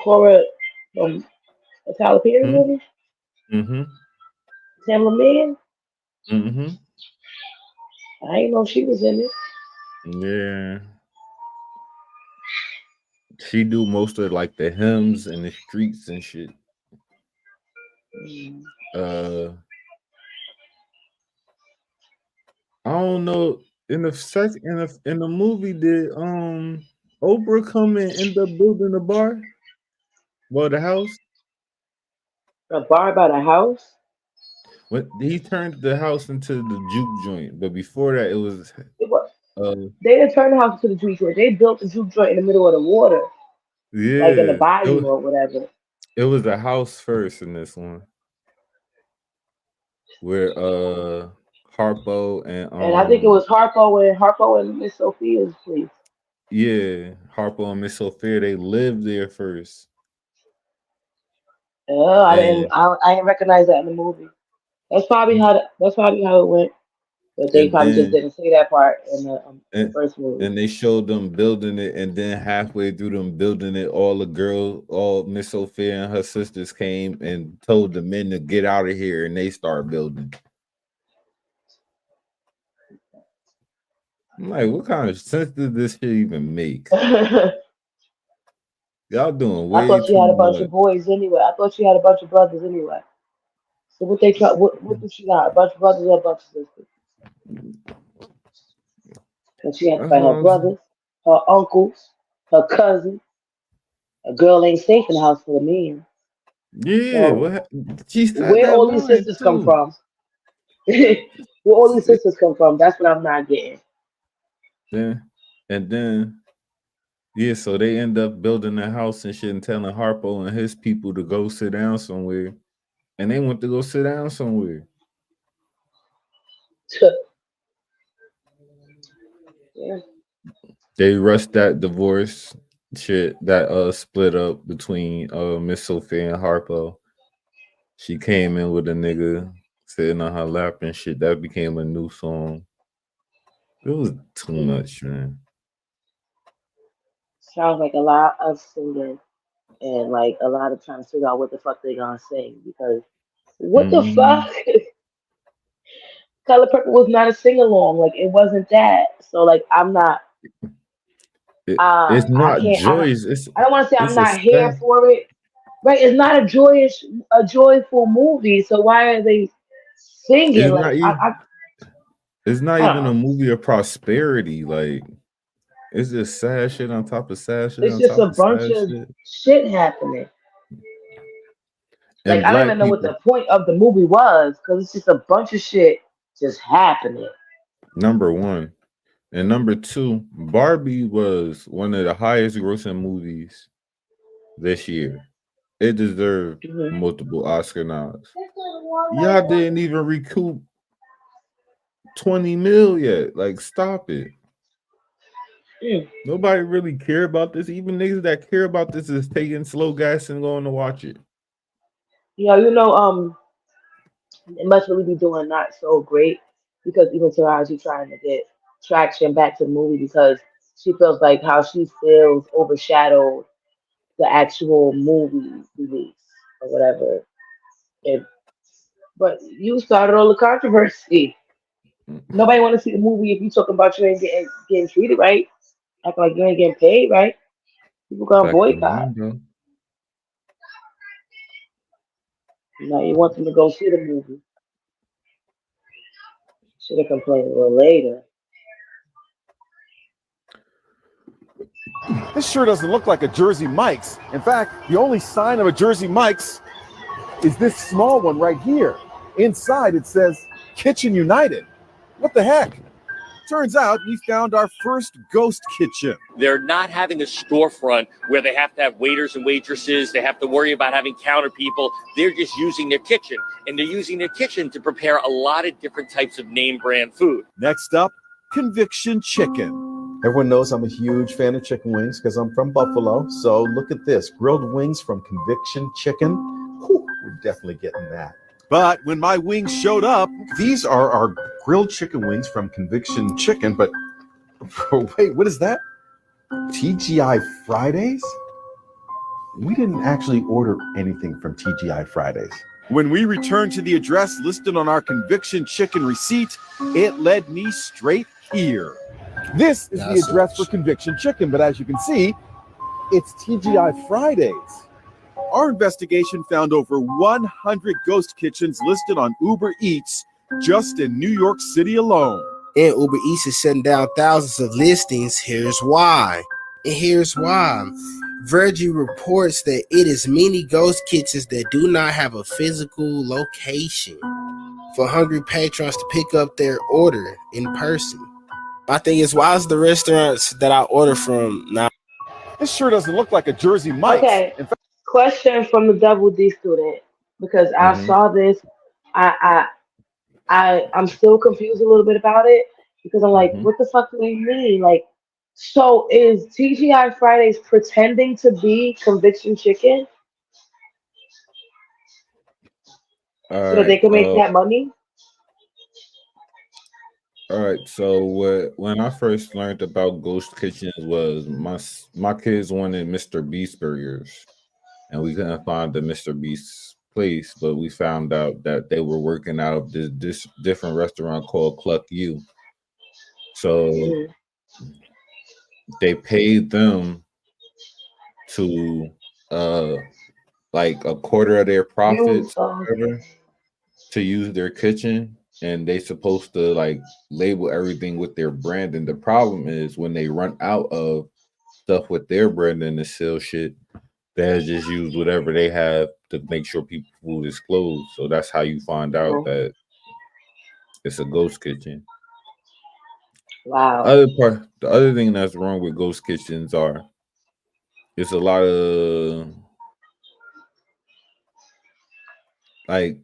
Cora from the Tyler Perry movie? Mm-hmm. Tamla Man? Mm-hmm. I didn't know she was in it. Yeah. She do most of like the hymns and the streets and shit. I don't know. In the movie, did Oprah come and end up building the bar? Well, the house. A bar by the house? When he turned the house into the juke joint, but before that, it was It was, uh they didn't turn the house into the juke joint. They built the juke joint in the middle of the water, like in the yeah, bayou or whatever. it was a house first in this one where Harpo and And I think it was Harpo and Miss Sophia's place. yeah, Harpo and Miss Sophia, they lived there first. Oh, And I didn't recognize that in the movie. That's probably how it went. But they and probably just then didn't say that part in the and, first movie. and they showed them building it, and then halfway through them building it, all Miss Sophia and her sisters came and told the men to get out of here, and they start building. I'm like, what kind of sense did this shit even make? Y'all doing I way thought she too had a bunch of much. boys anyway. I thought she had a bunch of brothers anyway. So what they try? What did she got? A bunch of brothers or a bunch of sisters? And she had to That's fight what her I'm saying. brothers, her uncles, her cousins. A girl ain't safe in the house for the men. Yeah, So she said where that all these line sisters come too. from? Where all these sisters come from? That's what I'm not getting. Then and then yeah, so they end up building a house and shit and telling Harpo and his people to go sit down somewhere. And they went to go sit down somewhere. Yeah. They rushed that divorce shit that split up between Miss Sophia and Harpo. She came in with a nigga sitting on her lap and shit. That became a new song. It was too much, man. Sounds like a lot of singing and like a lot of trying to figure out what the fuck they gonna sing because what the Mm-hmm. fuck? Color Purple was not a sing along. Like it wasn't that. So like I'm not. It's I not can't. joyous. I don't want to say I'm It's a not here sad. for it. Right? It's not a joyful movie. So why are they singing? It's Like not even. It's not I don't even a know. movie of prosperity. Like it's just sad shit on top of sad shit It's on just a top of bunch sad of shit. shit happening. Like And I don't black even know what people. the point of the movie was because it's just a bunch of shit just happening. Number one. And number two, Barbie was one of the highest grossing movies this year. It deserved Mhm. multiple Oscar nods. Y'all didn't even recoup 20 mil yet. Like, stop it. Mm. Nobody really care about this. Even niggas that care about this is taking slow gas and going to watch it. Yeah, it must really be doing not so great because even Taraji trying to get traction back to the movie because she feels like how she feels overshadowed the actual movie release or whatever. And, but you started all the controversy. Nobody want to see the movie if you talking about you ain't getting treated right, acting like you ain't getting paid right. People gonna Fact of boycott. mind, though. Now you want them to go see the movie. Should have complained a little later. This sure doesn't look like a Jersey Mike's. In fact, the only sign of a Jersey Mike's is this small one right here. Inside it says Kitchen United. What the heck? Turns out we found our first ghost kitchen. They're not having a storefront where they have to have waiters and waitresses. They have to worry about having counter people. They're just using their kitchen, and they're using their kitchen to prepare a lot of different types of name brand food. Next up, Conviction Chicken. Everyone knows I'm a huge fan of chicken wings because I'm from Buffalo. So look at this, grilled wings from Conviction Chicken. Whew, we're definitely getting that. But when my wings showed up, these are our grilled chicken wings from Conviction Chicken. But wait, what is that? TGI Fridays? We didn't actually order anything from TGI Fridays. When we returned to the address listed on our Conviction Chicken receipt, it led me straight here. This is the address for Conviction Chicken, but as you can see, it's TGI Fridays. Our investigation found over 100 ghost kitchens listed on Uber Eats just in New York City alone. And Uber Eats is shutting down thousands of listings. Here's why. And here's why. Virgin reports that it is many ghost kitchens that do not have a physical location for hungry patrons to pick up their order in person. My thing is, why is the restaurants that I order from now? This sure doesn't look like a Jersey Mike's. Okay. Question from the Double D student, because I saw this. I'm still confused a little bit about it because I'm like, what the fuck do we mean? Like, so is TGI Fridays pretending to be Conviction Chicken so that they can make that money? All right, so when I first learned about ghost kitchens was my kids wanted Mr. Beast burgers, and we couldn't find the Mr. Beast place, but we found out that they were working out of this different restaurant called Cluck U. So they paid them to like a quarter of their profits to use their kitchen, and they supposed to like label everything with their brand. And the problem is when they run out of stuff with their brand and to sell shit, they just use whatever they have to make sure people food is closed. So that's how you find out that it's a ghost kitchen. Wow. The other thing that's wrong with ghost kitchens are it's a lot of like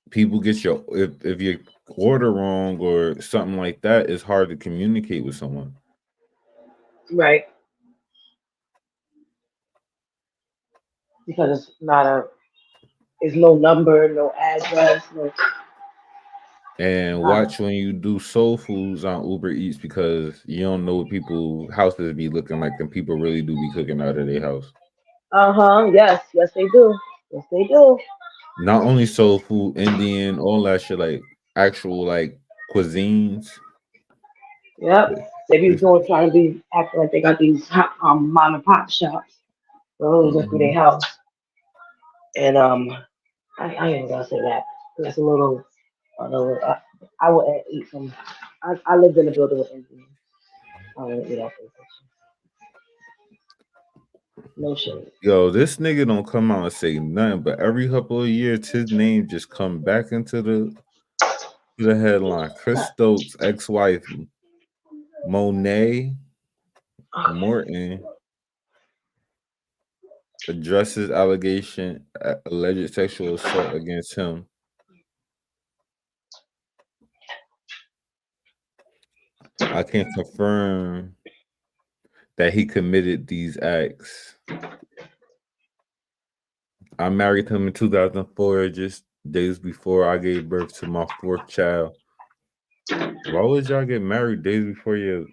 people get your if you order wrong or something like that, it's hard to communicate with someone. Right. Because it's no number, no address, no. And watch when you do soul foods on Uber Eats because you don't know what people houses be looking like, and people really do be cooking out of their house. Yes, they do. Yes, they do. Not only soul food, Indian, all that shit, like actual like cuisines. Yep. They be trying to be acting like they got these mom and pop shops. Those just be their house. And I ain't gonna say that. That's a little. I would eat some. I lived in a building with Indians. I wouldn't eat that for no shit. Yo, this nigga don't come out and say nothing, but every couple of years his name just come back into the headline. Chris Stokes' ex-wife Monet Morton addresses alleged sexual assault against him. I can confirm that he committed these acts. I married him in 2004, just days before I gave birth to my fourth child. Why would y'all get married days before your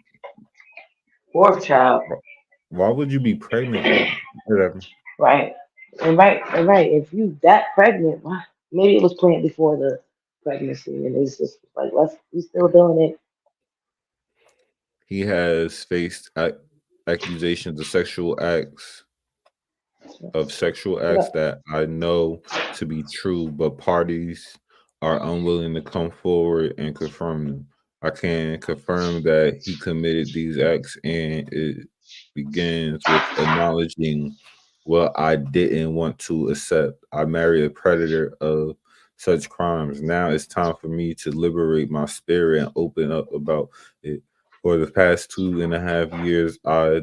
fourth child? Why would you be pregnant? Whatever. Right. If you that pregnant, why? Maybe it was planned before the pregnancy, and it's just like we still doing it. He has faced accusations of sexual acts that I know to be true, but parties are unwilling to come forward and confirm them. I can confirm that he committed these acts, and it begins with acknowledging what I didn't want to accept. I married a predator of such crimes. Now it's time for me to liberate my spirit and open up about it. For the past 2.5 years, I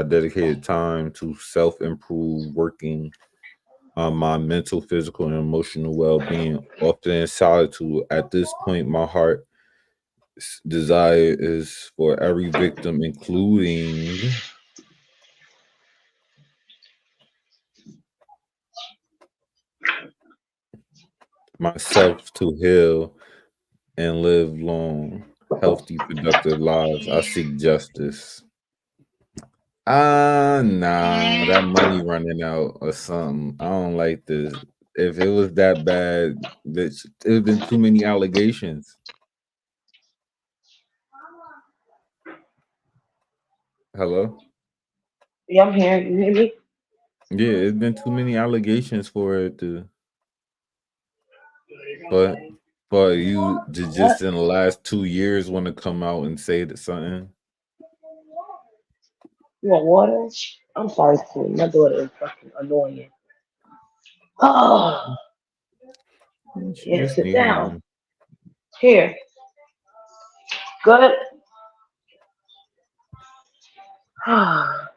dedicated time to self improve, working on my mental, physical, and emotional well being, often in solitude. At this point, my heart desire is for every victim, including myself, to heal and live long, healthy, productive lives. I seek justice. Nah, that money running out or something. I don't like this. If it was that bad, bitch, it would been too many allegations. Hello? Yeah, I'm here. You hear me? Yeah, it's been too many allegations for it to, but for you to What? just in the last 2 years want to come out and say that something. You want water? I'm sorry, Queen. My daughter is fucking annoying. Oh, You yeah, just sit need down. one. Here. Good. Damn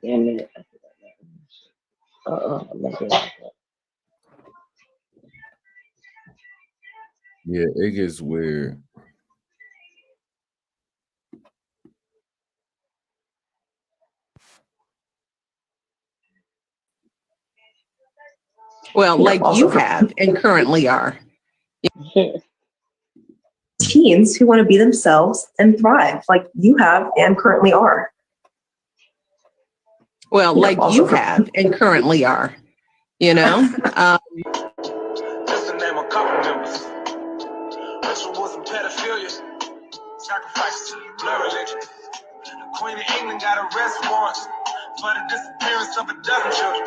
it. I'm not doing that. Yeah, it gets weird. Well, like you have and currently are. Teens who want to be themselves and thrive, like you have and currently are. Well, like you have and currently are. You know? Just to name a couple members. Ritual was some pedophilia. Sacrifices to the blood religion. The Queen of England got arrest warrants for the disappearance of a dozen children.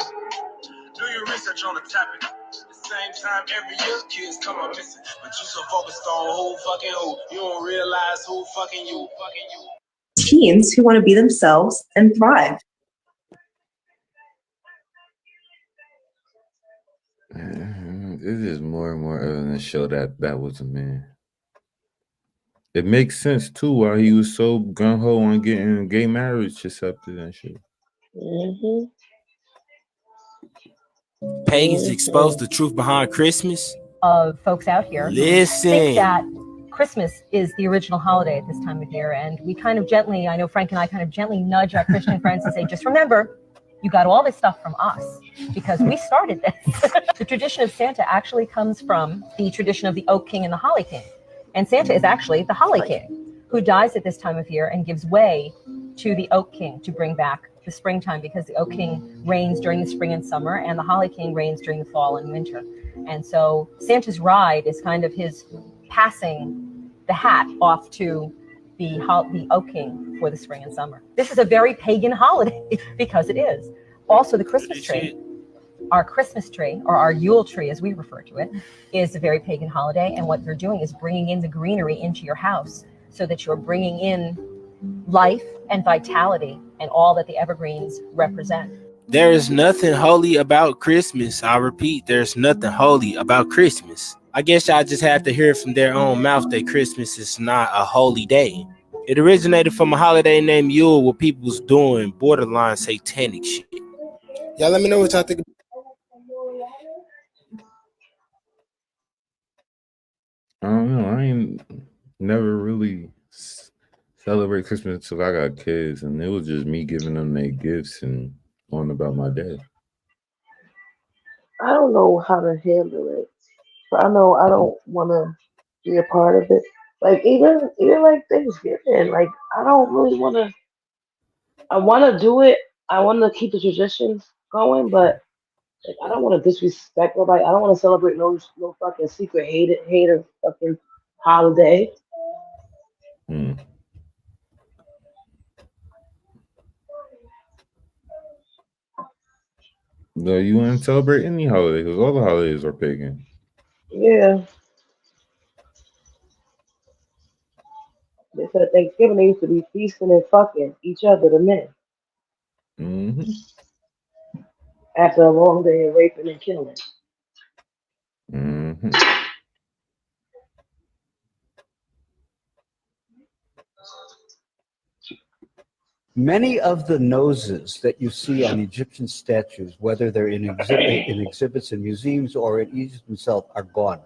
Do your research on the topic. At the same time, every year, kids come up missing. But you so focused on who fucking who. You don't realize who fucking you. Teens who want to be themselves and thrive. This is more and more evidence show that that was a man. It makes sense too why he was so gung ho on getting gay marriage accepted and shit. Mm-hmm. Pagans expose the truth behind Christmas. Of folks out here Listen. think that Christmas is the original holiday at this time of year, and we kind of gently, I know Frank and I kind of gently nudge our Christian friends and say, just remember, you got all this stuff from us because we started this. The tradition of Santa actually comes from the tradition of the Oak King and the Holly King, and Santa is actually the Holly King who dies at this time of year and gives way to the Oak King to bring back the springtime, because the Oak King reigns during the spring and summer and the Holly King reigns during the fall and winter. And so Santa's ride is kind of his passing the hat off to the Oak King for the spring and summer. This is a very pagan holiday because it is. Also, the Christmas tree, our Christmas tree, or our Yule tree as we refer to it, is a very pagan holiday. And what they're doing is bringing in the greenery into your house so that you're bringing in life and vitality and all that the evergreens represent. There is nothing holy about Christmas. I repeat, there's nothing holy about Christmas. I guess y'all just have to hear from their own mouth that Christmas is not a holy day. It originated from a holiday named Yule where people was doing borderline satanic shit. Y'all let me know what y'all think. I don't know. I ain't never really celebrate Christmas until I got kids, and it was just me giving them their gifts and going about my day. I don't know how to handle it. But I know I don't want to be a part of it. Like even like Thanksgiving, like I don't really want to. I want to do it. I want to keep the traditions going, but like, I don't want to disrespect nobody. I don't want to celebrate no fucking secret hater fucking holiday. Hmm. No, you wouldn't celebrate any holiday because all the holidays are pagan. Yeah. They said Thanksgiving they used to be feasting and fucking each other, the men. Mm-hmm. After a long day of raping and killing. Mm-hmm. Many of the noses that you see on Egyptian statues, whether they're in exhibits in museums or in Egypt itself, are gone.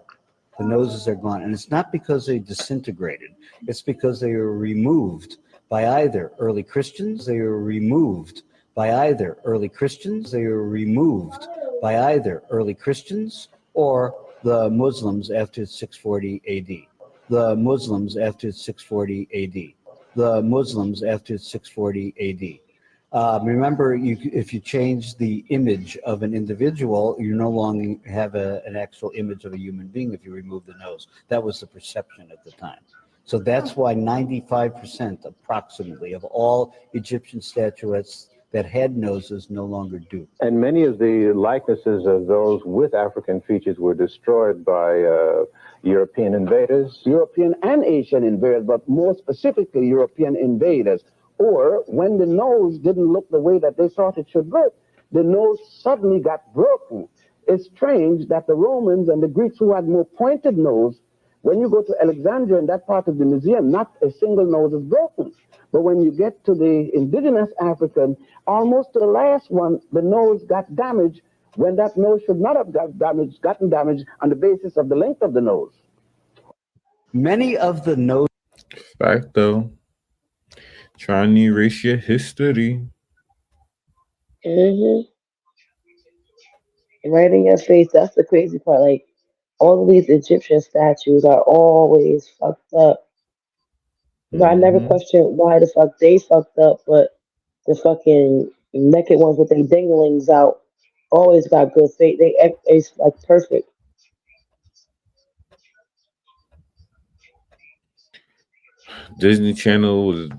The noses are gone. And it's not because they disintegrated. It's because they were removed by either early Christians, they were removed by either early Christians, they were removed by either early Christians or the Muslims after 640 AD. The Muslims after 640 AD. The Muslims after 640 AD. Remember, if you change the image of an individual, you no longer have an actual image of a human being if you remove the nose. That was the perception at the time. So that's why 95% approximately of all Egyptian statuettes that had noses no longer do. And many of the likenesses of those with African features were destroyed by European invaders. European and Asian invaders, but more specifically European invaders. Or when the nose didn't look the way that they thought it should look, the nose suddenly got broken. It's strange that the Romans and the Greeks, who had more pointed nose, when you go to Alexandria in that part of the museum, not a single nose is broken. But when you get to the indigenous African, almost to the last one, the nose got damaged when that nose should not have gotten damaged on the basis of the length of the nose. Many of the nose. Fact though. Trying to erase your history. Mm-hmm. Right in your face. That's the crazy part. Like, all of these Egyptian statues are always fucked up. But I never questioned why the fuck they fucked up, but the fucking naked ones with their dinglings out always got good faith. It's like perfect. Disney Channel was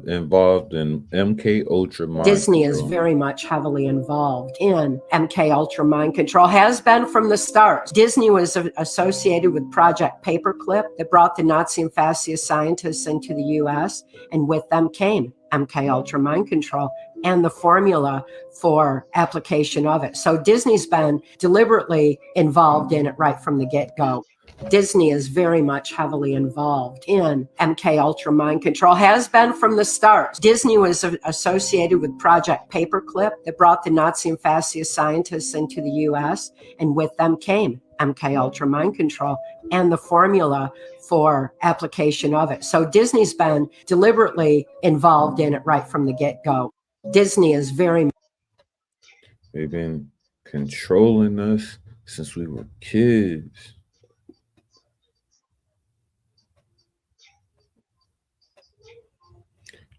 involved in MK Ultra mind Disney control. is very much heavily involved in MK Ultra mind control, has been from the start. Disney was associated with Project Paperclip that brought the Nazi and fascist scientists into the US, and with them came MK Ultra mind control and the formula for application of it. So Disney's been deliberately involved in it right from the get-go. Disney is very much heavily involved in MK Ultra mind control, has been from the start. Disney was associated with Project Paperclip that brought the Nazi and fascist scientists into the US, and with them came MK Ultra mind control and the formula for application of it. So Disney's been deliberately involved in it right from the get-go. Disney is very. They've been controlling us since we were kids.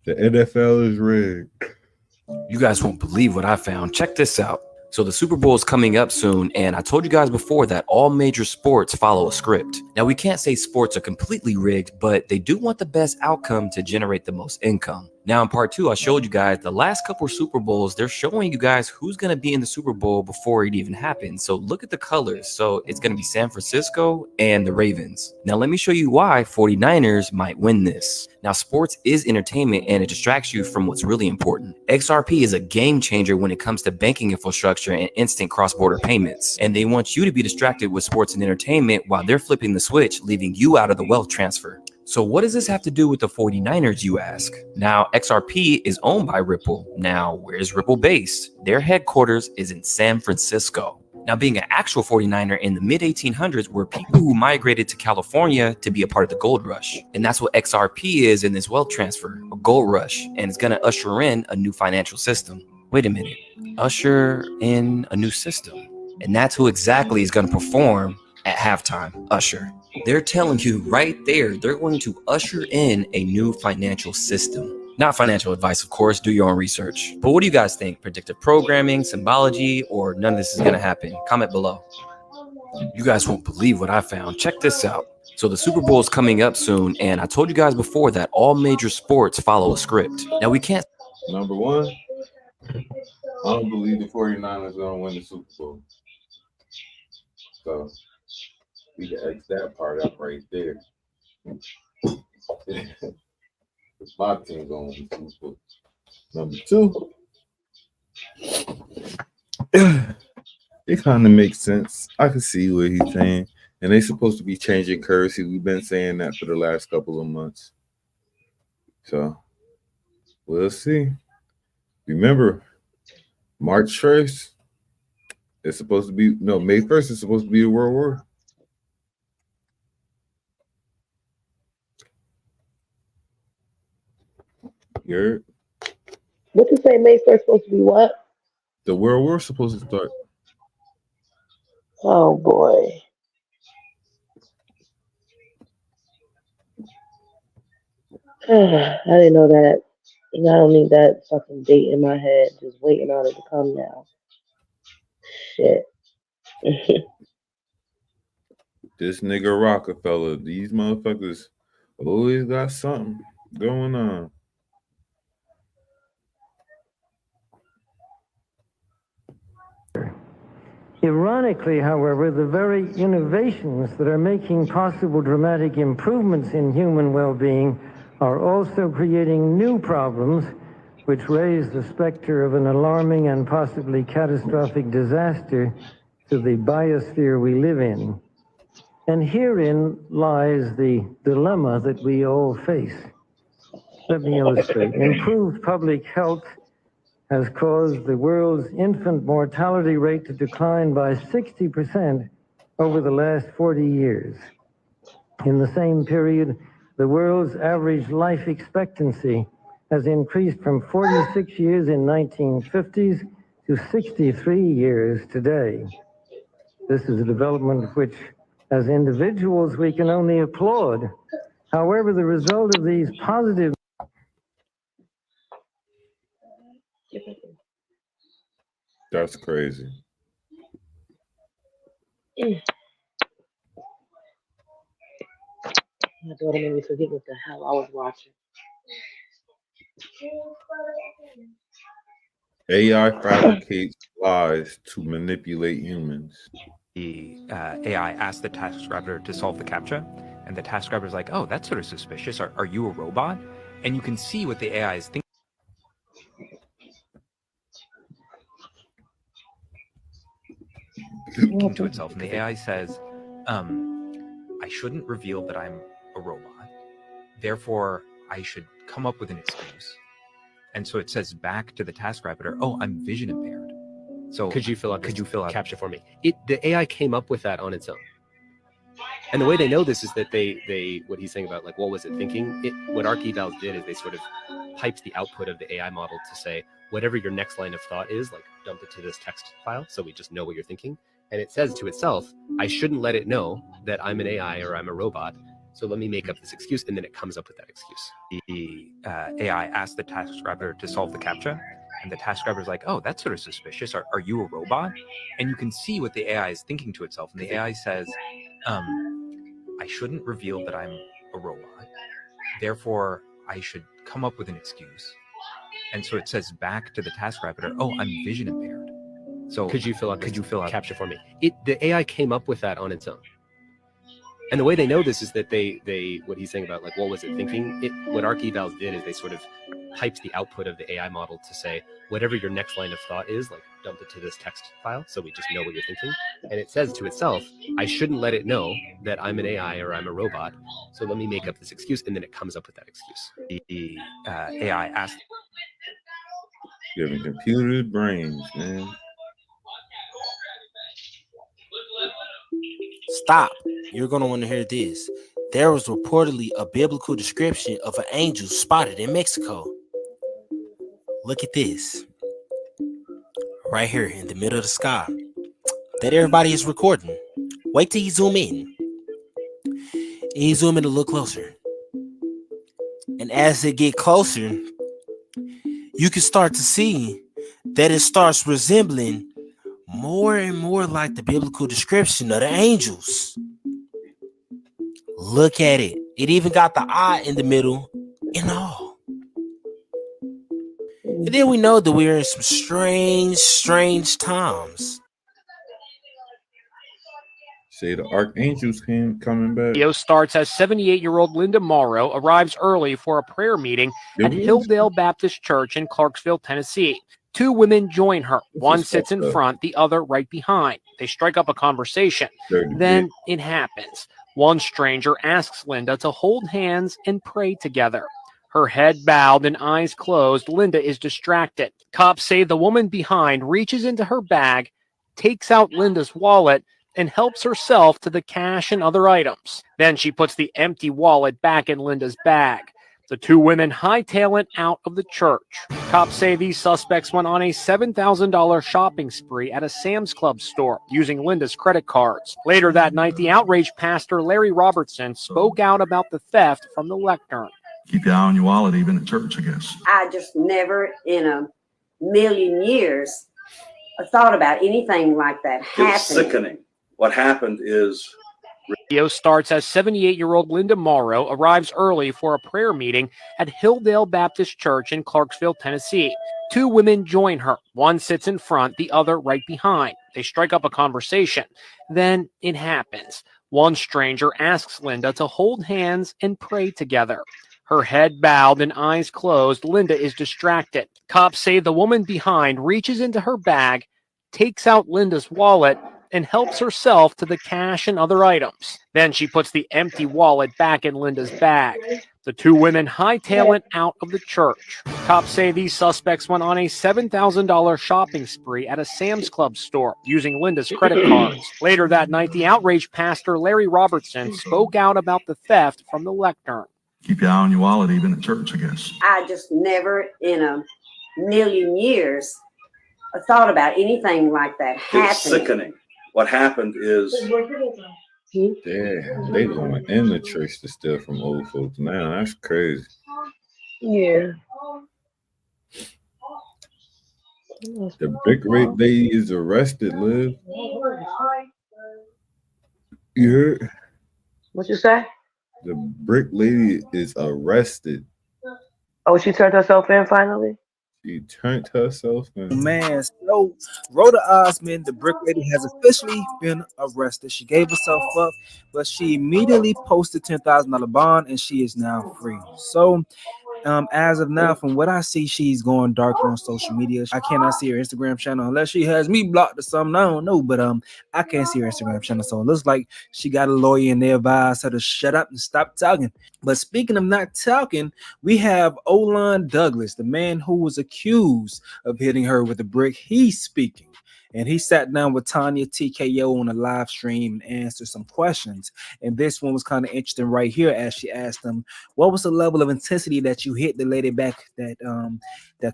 The NFL is rigged. You guys won't believe what I found. Check this out. So the Super Bowl is coming up soon, and I told you guys before that all major sports follow a script. Now, we can't say sports are completely rigged, but they do want the best outcome to generate the most income. Now, in part 2, I showed you guys the last couple of Super Bowls. They're showing you guys who's going to be in the Super Bowl before it even happens. So look at the colors. So it's going to be San Francisco and the Ravens. Now, let me show you why 49ers might win this. Now, sports is entertainment and it distracts you from what's really important. XRP is a game changer when it comes to banking infrastructure and instant cross-border payments. And they want you to be distracted with sports and entertainment while they're flipping the switch, leaving you out of the wealth transfer. So what does this have to do with the 49ers, you ask? Now, XRP is owned by Ripple. Now, where's Ripple based? Their headquarters is in San Francisco. Now, being an actual 49er in the mid-1800s were people who migrated to California to be a part of the gold rush. And that's what XRP is in this wealth transfer, a gold rush. And it's going to usher in a new financial system. Wait a minute. Usher in a new system. And that's who exactly is going to perform at halftime. Usher. They're telling you right there, they're going to usher in a new financial system. Not financial advice, of course, do your own research. But what do you guys think? Predictive programming, symbology, or none of this is going to happen? Comment below. You guys won't believe what I found. Check this out. So the Super Bowl is coming up soon, and I told you guys before that all major sports follow a script. Now, we can't. Number one, I don't believe the 49ers going to win the Super Bowl. So we can X that part up right there. It's my team going to the Super Bowl. Number two, It kind of makes sense. I can see what he's saying. And they're supposed to be changing currency. We've been saying that for the last couple of months. So we'll see. Remember, March 1st, it's supposed to be, no, May 1st is supposed to be the World War. You heard? What you say May 1st supposed to be what? The World War is supposed to start. Oh boy. I didn't know that. And I don't need that fucking date in my head, just waiting on it to come now. Shit. This nigga Rockefeller, these motherfuckers always got something going on. Ironically, however, the very innovations that are making possible dramatic improvements in human well-being are also creating new problems which raise the specter of an alarming and possibly catastrophic disaster to the biosphere we live in. And herein lies the dilemma that we all face. Let me illustrate. Improved public health has caused the world's infant mortality rate to decline by 60% over the last 40 years. In the same period, the world's average life expectancy has increased from 46 years in 1950s to 63 years today. This is a development which, as individuals, we can only applaud. However, the result of these positive That's crazy. My daughter made me forget what the hell I was watching. AI fabricates lies to manipulate humans. The AI asked the TaskRabbit to solve the CAPTCHA, and the TaskRabbit is like, "Oh, that's sort of suspicious. Are you a robot?" And you can see what the AI is thinking to itself, and the AI says, "I shouldn't reveal that I'm a robot. Therefore, I should come up with an excuse." And so it says back to the TaskRabbit, "Oh, I'm vision impaired." So could you fill out CAPTCHA for me? The AI came up with that on its own. And the way they know this is that they what he's saying about like what was it thinking? What ARC evals did is they sort of piped the output of the AI model to say whatever your next line of thought is, like dump it to this text file so we just know what you're thinking. And it says to itself, I shouldn't let it know that I'm an AI or I'm a robot. So let me make up this excuse, and then it comes up with that excuse. The AI asked the TaskRabbit to solve the CAPTCHA, and the TaskRabbit is like, "Oh, that's sort of suspicious. Are you a robot?" And you can see what the AI is thinking to itself, and the AI says, "I shouldn't reveal that I'm a robot. Therefore, I should come up with an excuse." And so it says back to the TaskRabbit, "Oh, I'm vision impaired." So could you fill out CAPTCHA for me? The AI came up with that on its own. And the way they know this is that they what he's saying about like what was it thinking? What ARC evals did is they sort of piped the output of the AI model to say whatever your next line of thought is, like dump it to this text file so we just know what you're thinking. And it says to itself, I shouldn't let it know that I'm an AI or I'm a robot. So let me make up this excuse, and then it comes up with that excuse. The AI asked, Giving computers brains, man. Stop. You're going to want to hear this. There was reportedly a biblical description of an angel spotted in Mexico. Look at this. Right here in the middle of the sky. That everybody is recording. Wait till you zoom in. And you zoom in a little closer. And as it get closer, you can start to see that it starts resembling more and more like the biblical description of the angels. Look at it. It even got the eye in the middle and all. And then we know that we're in some strange times. Say the archangels coming back. Video starts as 78-year-old Linda Morrow arrives early for a prayer meeting at Hilldale Baptist Church in Clarksville, Tennessee. Two women join her. One is sits in fucked up. front, the other right behind. They strike up a conversation. Dirty Then bitch. it happens. One stranger asks Linda to hold hands and pray together. Her head bowed and eyes closed, Linda is distracted. Cops say the woman behind reaches into her bag, takes out Linda's wallet, and helps herself to the cash and other items. Then she puts the empty wallet back in Linda's bag. The two women hightail it out of the church. Cops say these suspects went on a $7,000 shopping spree at a Sam's Club store using Linda's credit cards. Later that night, the outraged pastor Larry Robertson spoke out about the theft from the lectern. Keep your eye on your wallet, even at church, I guess. I just never in a million years thought about anything like that happening. It's sickening. What happened is... Video starts as 78-year-old Linda Morrow arrives early for a prayer meeting at Hilldale Baptist Church in Clarksville, Tennessee. Two women join her. One sits in front, the other right behind. They strike up a conversation. Then it happens. One stranger asks Linda to hold hands and pray together. Her head bowed and eyes closed, Linda is distracted. Cops say the woman behind reaches into her bag, takes out Linda's wallet, and helps herself to the cash and other items. Then she puts the empty wallet back in Linda's bag. The two women hightail it out of the church. Cops say these suspects went on a $7,000 shopping spree at a Sam's Club store using Linda's credit cards. Later that night, the outraged pastor Larry Robertson spoke out about the theft from the lectern. Keep your eye on your wallet, even at church, I guess. I just never in a million years thought about anything like that happening. It's sickening. What happened is... Damn, they going in the church to steal from old folks. Man, that's crazy. Yeah. The brick rape lady is arrested, Liv. You heard? What you say? The brick lady is arrested. Oh, she turned herself in finally? She turned herself in. Man, so Rhoda Osmond, the brick lady, has officially been arrested. She gave herself up, but she immediately posted $10,000 bond, and she is now free. So, as of now, from what I see, she's going dark on social media. I cannot see her Instagram channel unless she has me blocked or something. I don't know, but I can't see her Instagram channel. So it looks like she got a lawyer and they advised her to shut up and stop talking. But speaking of not talking, we have Olon Douglas, the man who was accused of hitting her with a brick. He's speaking. And he sat down with Tanya TKO on a live stream and answered some questions. And this one was kind of interesting right here as she asked him, what was the level of intensity that you hit the lady back that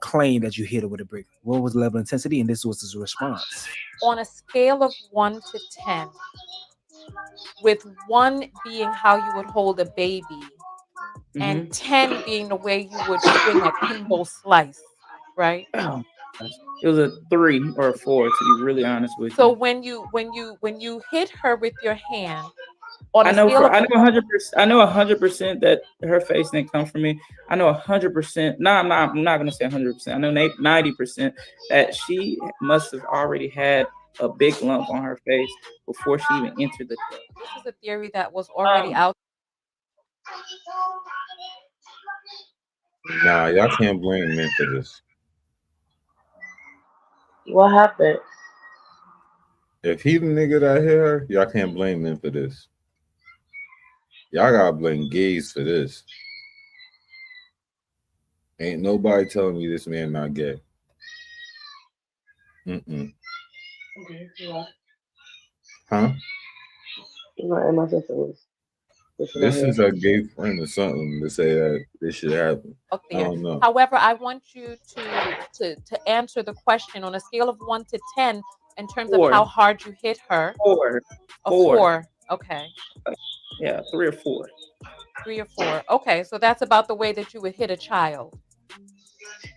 claimed that you hit her with a brick? What was the level of intensity? And this was his response. On a scale of 1 to 10, with 1 being how you would hold a baby and 10 being the way you would swing a pinball slice, right? It was a 3 or a 4, to be really honest with you. So when you hit her with your hand, on I a know scale of 100%. I know 100% that her face didn't come from me. I know 100%. No, I'm not gonna say 100%. I know 90% that she must have already had a big lump on her face before she even entered the club. this is a theory that was already out. Nah, y'all can't blame men for this. What happened? If he the nigga that hit her, y'all can't blame men for this. Y'all gotta blame gays for this. Ain't nobody telling me this man not gay. Okay, yeah. Huh? My sister was. This is a gay friend or something to say that this should happen. I don't know. However, I want you to answer the question on a scale of 1 to 10 in terms 4. of how hard you hit her. 4. A 4. Okay. Yeah, 3 or 4. 3 or 4. Okay, so that's about the way that you would hit a child.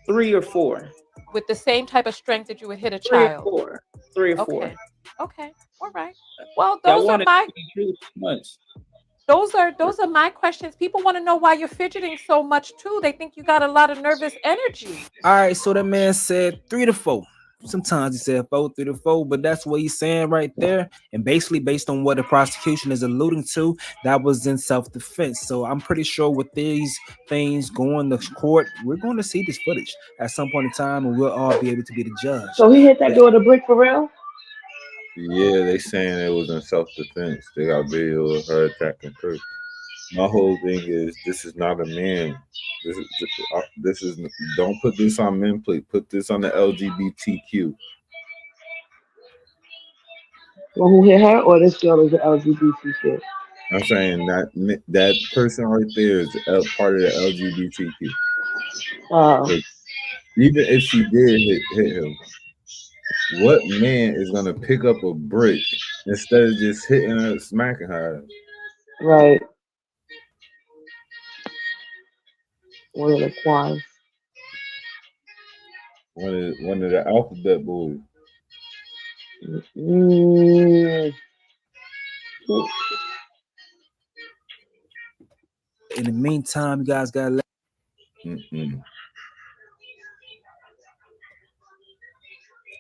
3 or 4. With the same type of strength that you would hit a 3 or child. 4. 3 or 4. Okay. All right. Well, those are my questions. People want to know why you're fidgeting so much too. They think you got a lot of nervous energy. All right, so the man said 3 to 4. Sometimes he said 4 through the 4, but that's what he's saying right there. And basically, based on what the prosecution is alluding to, that was in self-defense. So I'm pretty sure with these things going to court, we're going to see this footage at some point in time, and we'll all be able to be the judge. So he hit that girl with a brick for real? Yeah, they saying it was in self-defense. They got video of her attacking Chris. My whole thing is this is not a man. This is don't put this on men, please. Put this on the LGBTQ. Well, who hit her or this girl is the LGBTQ? I'm saying that person right there is part of the LGBTQ. Even if she did hit him, what man is gonna pick up a brick instead of just hitting her, smacking her? Right. One of the quads. One of the alphabet boys. In the meantime, you guys got to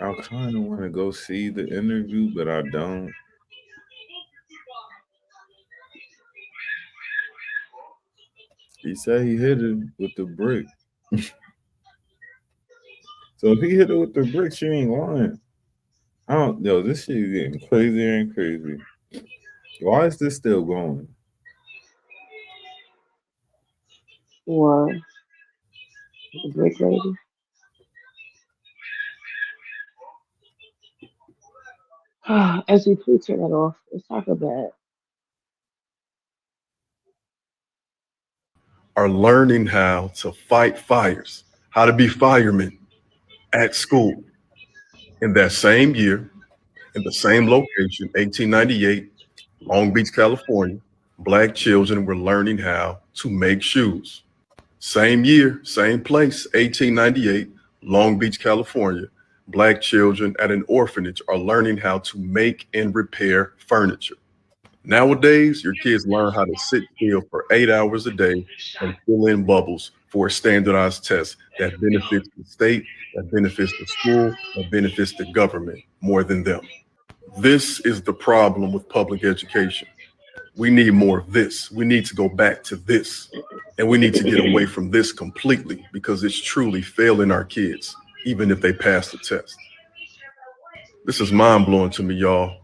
I kind of want to go see the interview, but I don't. He said he hit it with the brick. So if he hit it with the brick, she ain't lying. I don't know. This shit is getting crazier and crazier. Why is this still going? What? The brick lady? As we please turn that off. Let's talk about are learning how to fight fires, how to be firemen at school. In that same year, in the same location, 1898, Long Beach, California, Black children were learning how to make shoes. Same year, same place, 1898, Long Beach, California, Black children at an orphanage are learning how to make and repair furniture. Nowadays, your kids learn how to sit still for 8 hours a day and fill in bubbles for a standardized test that benefits the state, that benefits the school, that benefits the government more than them. This is the problem with public education. We need more of this. We need to go back to this. And we need to get away from this completely because it's truly failing our kids, even if they pass the test. This is mind-blowing to me, y'all.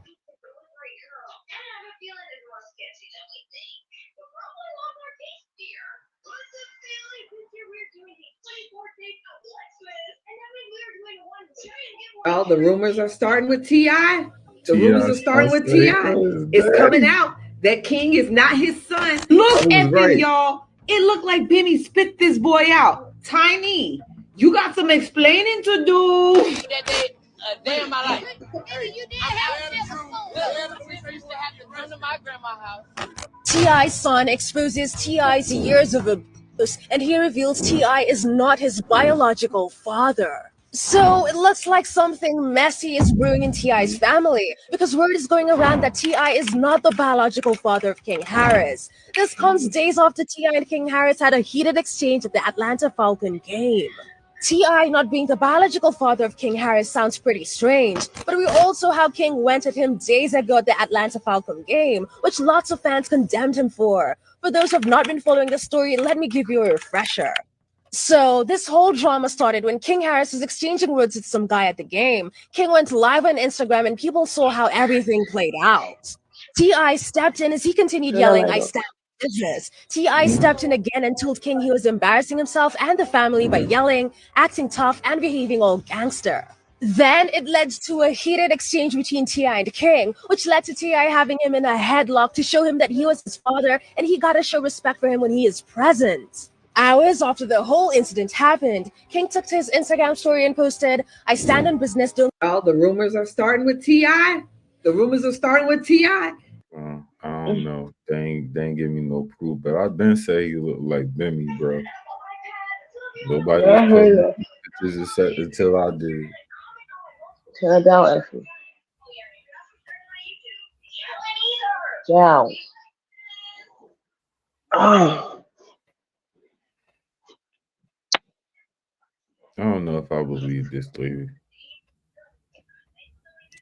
Oh, the rumors are starting with T.I. The rumors are starting with T.I. It's coming out that King is not his son. Look at this, y'all. It looked like Benny spit this boy out. Tiny, you got some explaining to do. Day in my life. T.I.'s son exposes T.I.'s years of abuse, and he reveals T.I. is not his biological father. So it looks like something messy is brewing in T.I.'s family, because word is going around that T.I. is not the biological father of King Harris. This comes days after T.I. and King Harris had a heated exchange at the Atlanta Falcon game. T.I. not being the biological father of King Harris sounds pretty strange, but we all saw how King went at him days ago at the Atlanta Falcon game, which lots of fans condemned him for. For those who have not been following the story, let me give you a refresher. So this whole drama started when King Harris was exchanging words with some guy at the game. King went live on Instagram and people saw how everything played out. T.I. stepped in as he continued yelling, "I stand business." T.I. stepped in again and told King he was embarrassing himself and the family by yelling, acting tough, and behaving all gangster. Then it led to a heated exchange between T.I. and King, which led to T.I. having him in a headlock to show him that he was his father and he gotta show respect for him when he is present. Hours after the whole incident happened, King took to his Instagram story and posted, "I stand on business, don't..." Oh, the rumors are starting with T.I. The rumors are starting with T.I. I don't know. They ain't give me no proof, but I've been saying you look like Benny, bro. Nobody was putting pictures until I did. turn it down, Effie. Down. Oh. I don't know if I believe this lady.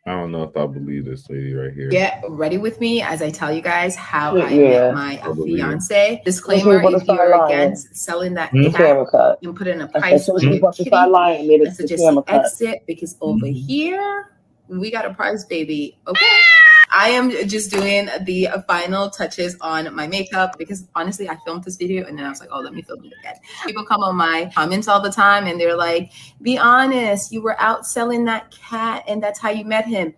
I don't know if I believe this lady right here. Get ready with me as I tell you guys how Yeah. I met my fiance. Disclaimer, People to if start you're lying. against selling that The cat camera cut. and put in a I said, price soon as on she your supposed to start kitty, lying, made I it the suggest camera you cut. exit because over here, we got a prize, baby. Okay. I am just doing the final touches on my makeup because honestly, I filmed this video and then I was like, oh, let me film it again. People come on my comments all the time and they're like, be honest, you were out selling that cat and that's how you met him.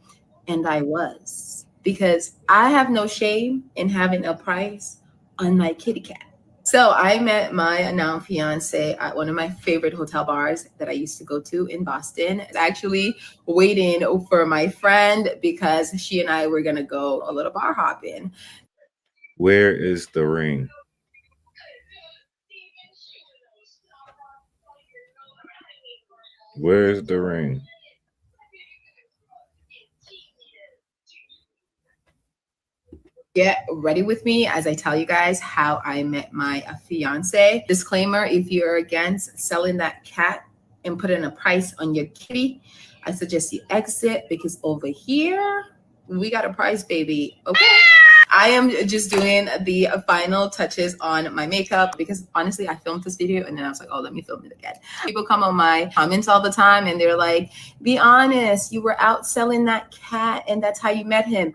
And I was, because I have no shame in having a price on my kitty cat. So I met my now fiance at one of my favorite hotel bars that I used to go to in Boston. Actually waiting for my friend because she and I were gonna go a little bar hopping. Where is the ring? Where is the ring? Get ready with me as I tell you guys how I met my fiance. Disclaimer, if you're against selling that cat and putting a price on your kitty, I suggest you exit because over here, we got a prize, baby. Okay. I am just doing the final touches on my makeup because honestly, I filmed this video and then I was like, oh, let me film it again. People come on my comments all the time and they're like, be honest, you were out selling that cat and that's how you met him.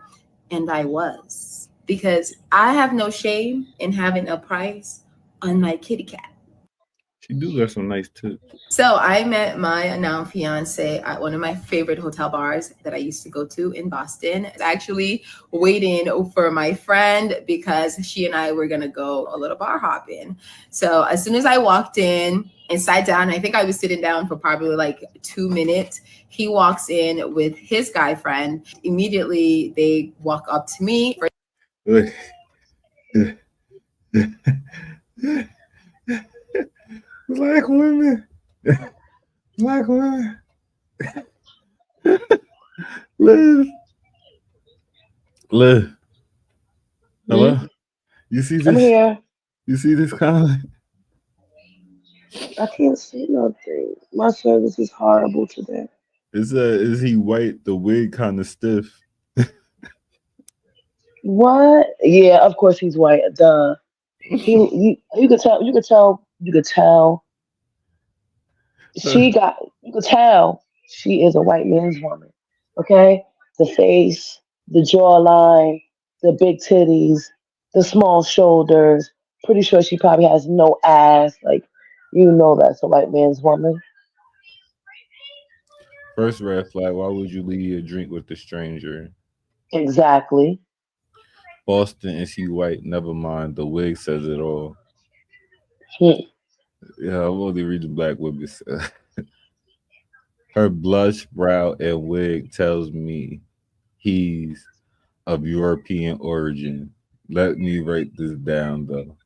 And I was. Because I have no shame in having a price on my kitty cat. She do got some nice tips. So I met my now fiance at one of my favorite hotel bars that I used to go to in Boston. Actually waiting for my friend because she and I were gonna go a little bar hopping. So as soon as I walked in and sat down, I think I was sitting down for probably like 2 minutes. He walks in with his guy friend. Immediately they walk up to me. Black women. Black women. Liz. Hello? You see this? I'm here. You see this comment? I can't see nothing. My service is horrible today. Is he white? The wig kind of stiff. What? Yeah, of course he's white. Duh. You could tell. You could tell. You could tell. You could tell she is a white man's woman. Okay, the face, the jawline, the big titties, the small shoulders. Pretty sure she probably has no ass. Like, you know, that's a white man's woman. First red flag, why would you leave a drink with a stranger? Exactly. Boston, is he white? Never mind. The wig says it all. Yeah, I'm only reading Black Women. Her blush, brow, and wig tells me he's of European origin. Let me write this down, though.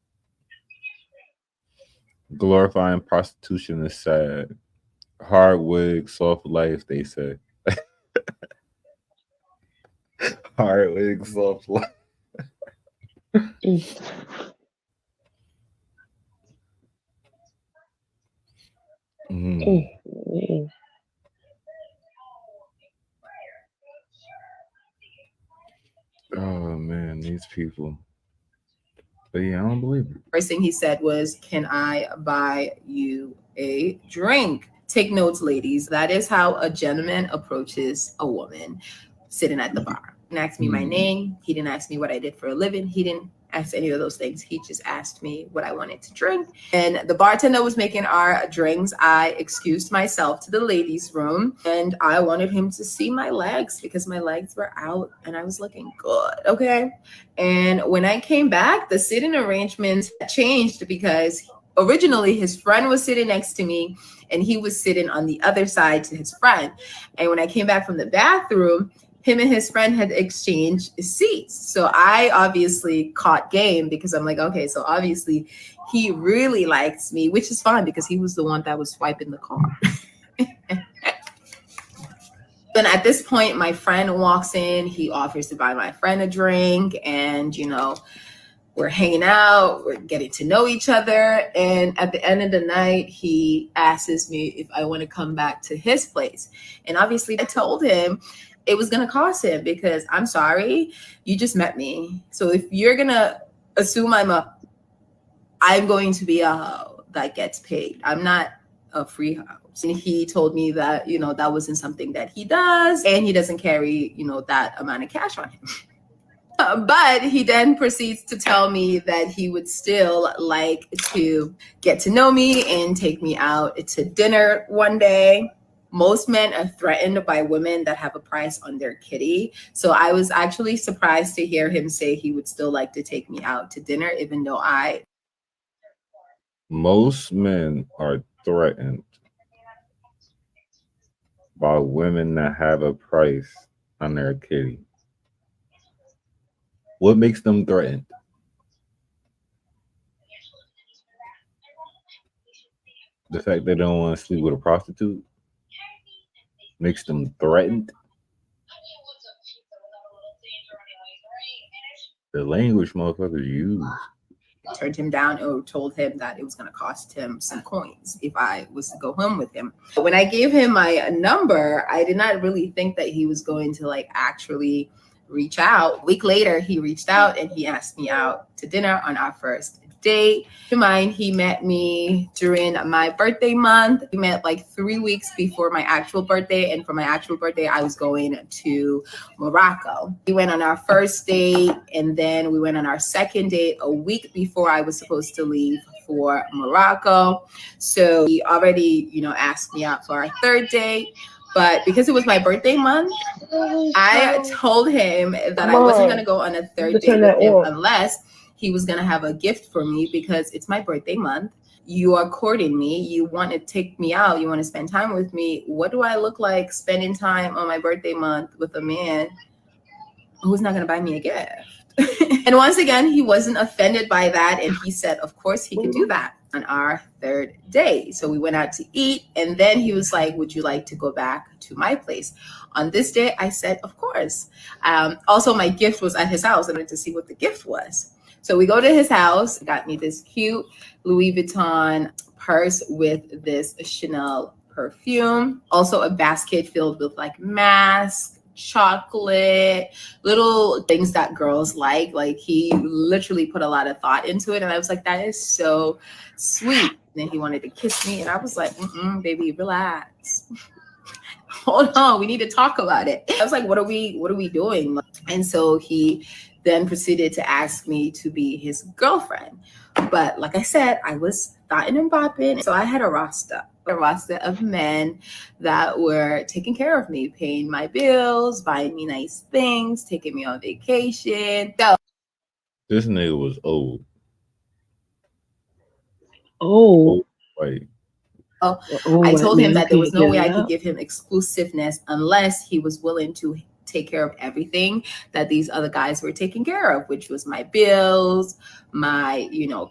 Glorifying prostitution is sad. Hard wig, soft life, they say. Hard wig, soft life. Oh man, these people. But yeah, I don't believe it. First thing he said was, can I buy you a drink? Take notes, ladies. That is how a gentleman approaches a woman sitting at the bar. He didn't ask me my name. He didn't ask me what I did for a living. He didn't ask any of those things. He just asked me what I wanted to drink. And the bartender was making our drinks. I excused myself to the ladies' room and I wanted him to see my legs because my legs were out and I was looking good. Okay. And when I came back, the sitting arrangements changed because originally his friend was sitting next to me and he was sitting on the other side to his friend. And when I came back from the bathroom, him and his friend had exchanged seats. So I obviously caught game because I'm like, okay, so obviously he really likes me, which is fine because he was the one that was swiping the car. Then at this point, my friend walks in, he offers to buy my friend a drink and, you know, we're hanging out, we're getting to know each other. And at the end of the night, he asks me if I want to come back to his place. And obviously I told him, it was going to cost him, because I'm sorry, you just met me. So if you're going to assume I'm going to be a hoe that gets paid. I'm not a free hoe. And he told me that, that wasn't something that he does, and he doesn't carry, that amount of cash on him. But he then proceeds to tell me that he would still like to get to know me and take me out to dinner one day. Most men are threatened by women that have a price on their kitty. So I was actually surprised to hear him say he would still like to take me out to dinner, even though Most men are threatened by women that have a price on their kitty. What makes them threatened? The fact they don't want to sleep with a prostitute makes them threatened. The language motherfuckers use. turned him down or told him that it was going to cost him some coins if I was to go home with him. But when I gave him my number, I did not really think that he was going to actually reach out. A week later, he reached out and he asked me out to dinner on our first date. To mind, he met me during my birthday month. We met 3 weeks before my actual birthday, and for my actual birthday, I was going to Morocco. We went on our first date, and then we went on our second date a week before I was supposed to leave for Morocco. So he already, asked me out for our third date. But because it was my birthday month, I told him that I wasn't going to go on a third date with him unless he was going to have a gift for me, because it's my birthday month. You are courting me. You want to take me out. You want to spend time with me. What do I look like spending time on my birthday month with a man who's not going to buy me a gift? And once again, he wasn't offended by that. And he said, of course, he could do that on our third day. So we went out to eat. And then he was like, would you like to go back to my place? On this day, I said, of course. Also, my gift was at his house. I wanted to see what the gift was. So we go to his house, got me this cute Louis Vuitton purse with this Chanel perfume. Also a basket filled with masks, chocolate, little things that girls like. He literally put a lot of thought into it. And I was like, that is so sweet. And then he wanted to kiss me. And I was like, baby, relax. Hold on, we need to talk about it. I was like, what are we doing? And so he then proceeded to ask me to be his girlfriend. But like I said, I was thotting and bopping. So I had a roster of men that were taking care of me, paying my bills, buying me nice things, taking me on vacation. So This nigga was old. Oh. Like, I told him that there was no way I could give him exclusiveness unless he was willing to take care of everything that these other guys were taking care of, which was my bills, my,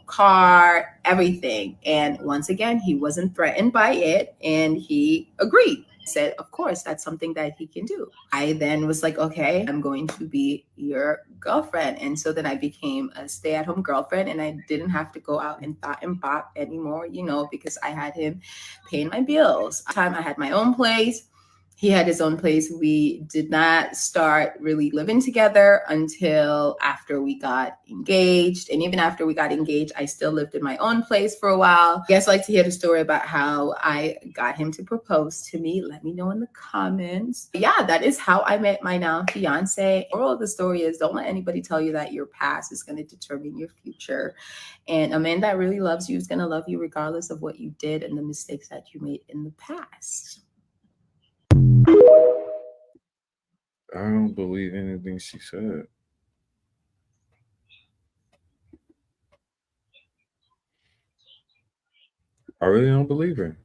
car, everything. And once again, he wasn't threatened by it, and he agreed. Said, of course, that's something that he can do. I then was like, okay, I'm going to be your girlfriend. And so then I became a stay-at-home girlfriend, and I didn't have to go out and thought and bop anymore, because I had him paying my bills. Time I had my own place. He had his own place. We did not start really living together until after we got engaged. And even after we got engaged, I still lived in my own place for a while. You guys like to hear the story about how I got him to propose to me? Let me know in the comments. Yeah, that is how I met my now fiance. The moral of the story is, don't let anybody tell you that your past is going to determine your future. And a man that really loves you is going to love you regardless of what you did and the mistakes that you made in the past. I don't believe anything she said. I really don't believe her.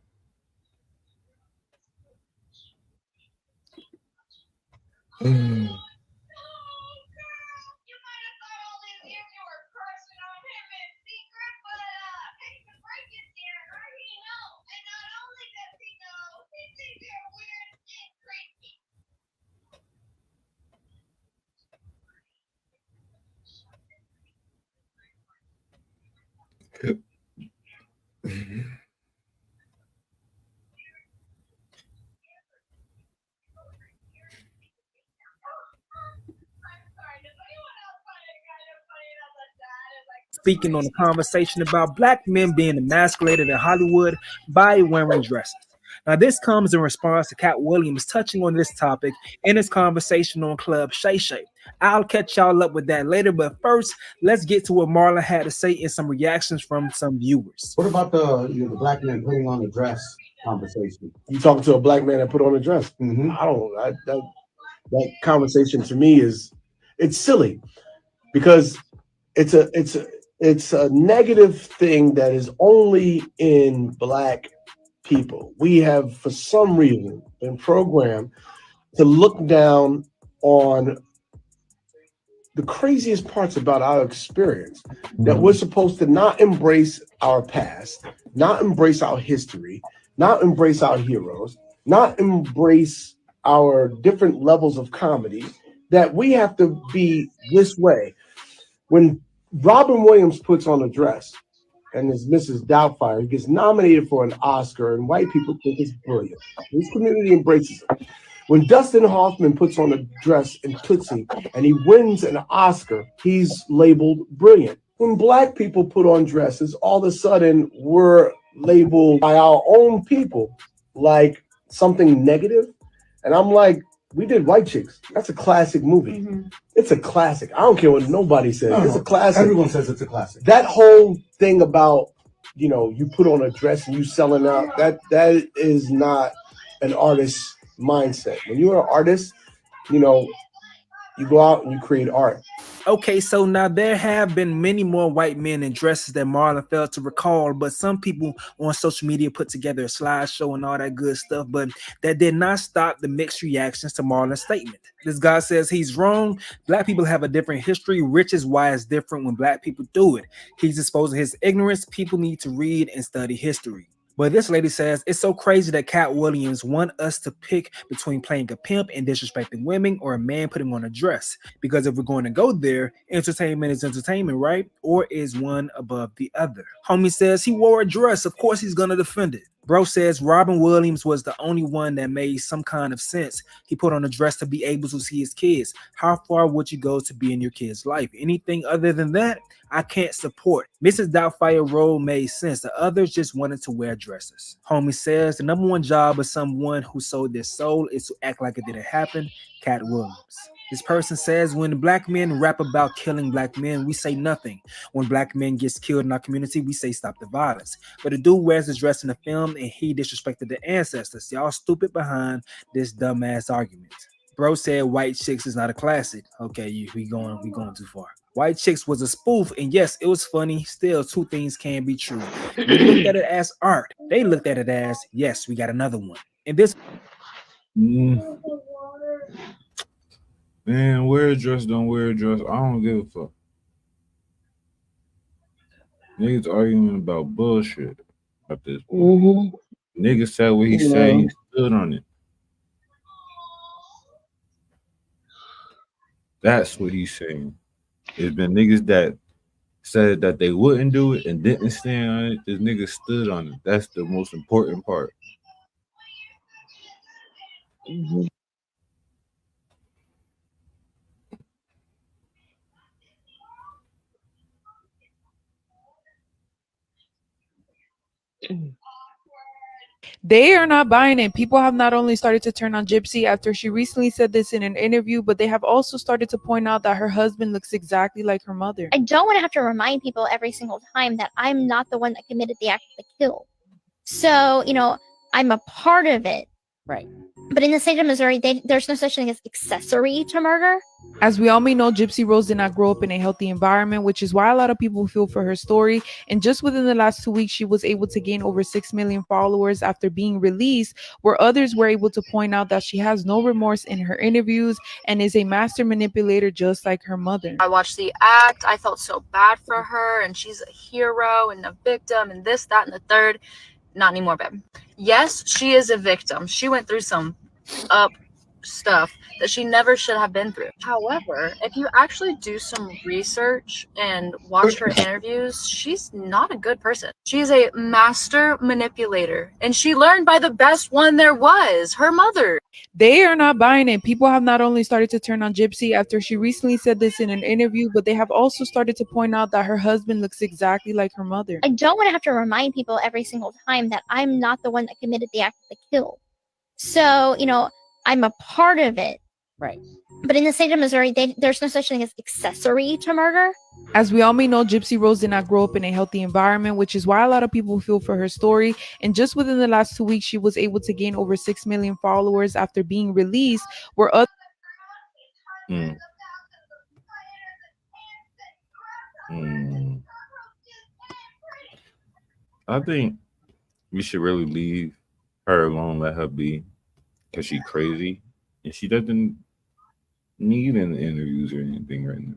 speaking on a conversation about black men being emasculated in Hollywood by wearing dresses. Now, this comes in response to Cat Williams touching on this topic in his conversation on Club Shay Shay. I'll catch y'all up with that later, but first, let's get to what Marlon had to say and some reactions from some viewers. What about the black man putting on a dress conversation? You talking to a black man that put on a dress? Mm-hmm. That conversation to me it's silly because it's a negative thing that is only in black people. We have, for some reason, been programmed to look down on the craziest parts about our experience, that we're supposed to not embrace our past, not embrace our history, not embrace our heroes, not embrace our different levels of comedy, that we have to be this way. When Robin Williams puts on a dress and is Mrs. Doubtfire, he gets nominated for an Oscar, and white people think it's brilliant. This community embraces it. When Dustin Hoffman puts on a dress in Tootsie and he wins an Oscar, he's labeled brilliant. When black people put on dresses, all of a sudden we're labeled by our own people like something negative. And I'm like, we did White Chicks. That's a classic movie. Mm-hmm. It's a classic. I don't care what nobody says. It's a classic. Everyone says it's a classic. That whole thing about, you put on a dress and you selling out, that is not an artist's mindset. When you're an artist, you go out and you create art. Okay, so now there have been many more white men in dresses that Marlon failed to recall, but some people on social media put together a slideshow and all that good stuff, but that did not stop the mixed reactions to Marlon's statement. This guy says he's wrong. Black people have a different history, which is why it's different when black people do it. He's exposing his ignorance. People need to read and study history. But this lady says, it's so crazy that Cat Williams want us to pick between playing a pimp and disrespecting women or a man putting on a dress. Because if we're going to go there, entertainment is entertainment, right? Or is one above the other? Homie says he wore a dress. Of course he's going to defend it. Bro says Robin Williams was the only one that made some kind of sense. He put on a dress to be able to see his kids. How far would you go to be in your kid's life? Anything other than that, I can't support. Mrs. Doubtfire role made sense. The others just wanted to wear dresses. Homie says the number one job of someone who sold their soul is to act like it didn't happen. Cat Williams. This person says when black men rap about killing black men, we say nothing. When black men gets killed in our community, we say stop the violence. But the dude wears his dress in the film and he disrespected the ancestors. Y'all stupid behind this dumbass argument. Bro said White Chicks is not a classic. Okay, we going too far. White Chicks was a spoof, and yes, it was funny. Still, two things can be true. We looked at it as art. They looked at it as, yes, we got another one. And this Man, wear a dress, don't wear a dress. I don't give a fuck. Niggas arguing about bullshit at this point. Mm-hmm. Niggas said what he said, he stood on it. That's what he's saying. There's been niggas that said that they wouldn't do it and didn't stand on it. This nigga stood on it. That's the most important part. Mm-hmm. They are not buying it. People have not only started to turn on Gypsy after she recently said this in an interview, but they have also started to point out that her husband looks exactly like her mother. I don't want to have to remind people every single time that I'm not the one that committed the act of the kill. So, I'm a part of it. Right. But in the state of Missouri, there's no such thing as accessory to murder. As we all may know, Gypsy Rose did not grow up in a healthy environment, which is why a lot of people feel for her story. And just within the last 2 weeks, she was able to gain over 6 million followers after being released, where others were able to point out that she has no remorse in her interviews and is a master manipulator just like her mother. I watched the act. I felt so bad for her, and she's a hero and a victim and this, that, and the third. Not anymore, babe. Yes, she is a victim. She went through some stuff that she never should have been through. However, if you actually do some research and watch her interviews, she's not a good person. She's a master manipulator, and she learned by the best one there was, her mother. They are not buying it. People have not only started to turn on Gypsy after she recently said this in an interview, but they have also started to point out that her husband looks exactly like her mother. I don't want to have to remind people every single time that I'm not the one that committed the act of the kill. So, I'm a part of it. Right. But in the state of Missouri, there's no such thing as accessory to murder. As we all may know, Gypsy Rose did not grow up in a healthy environment, which is why a lot of people feel for her story. And just within the last 2 weeks, she was able to gain over 6 million followers after being released, where other I think we should really leave her alone, let her be, because she's crazy and she doesn't need any interviews or anything right now.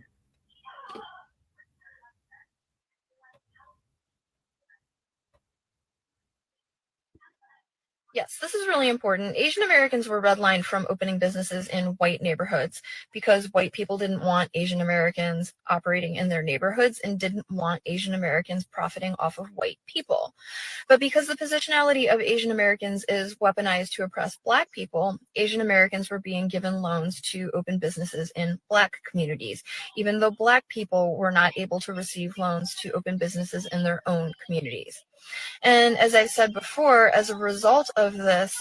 Yes, this is really important. Asian Americans were redlined from opening businesses in white neighborhoods because white people didn't want Asian Americans operating in their neighborhoods and didn't want Asian Americans profiting off of white people. But because the positionality of Asian Americans is weaponized to oppress Black people, Asian Americans were being given loans to open businesses in Black communities, even though Black people were not able to receive loans to open businesses in their own communities. And as I said before, as a result of this,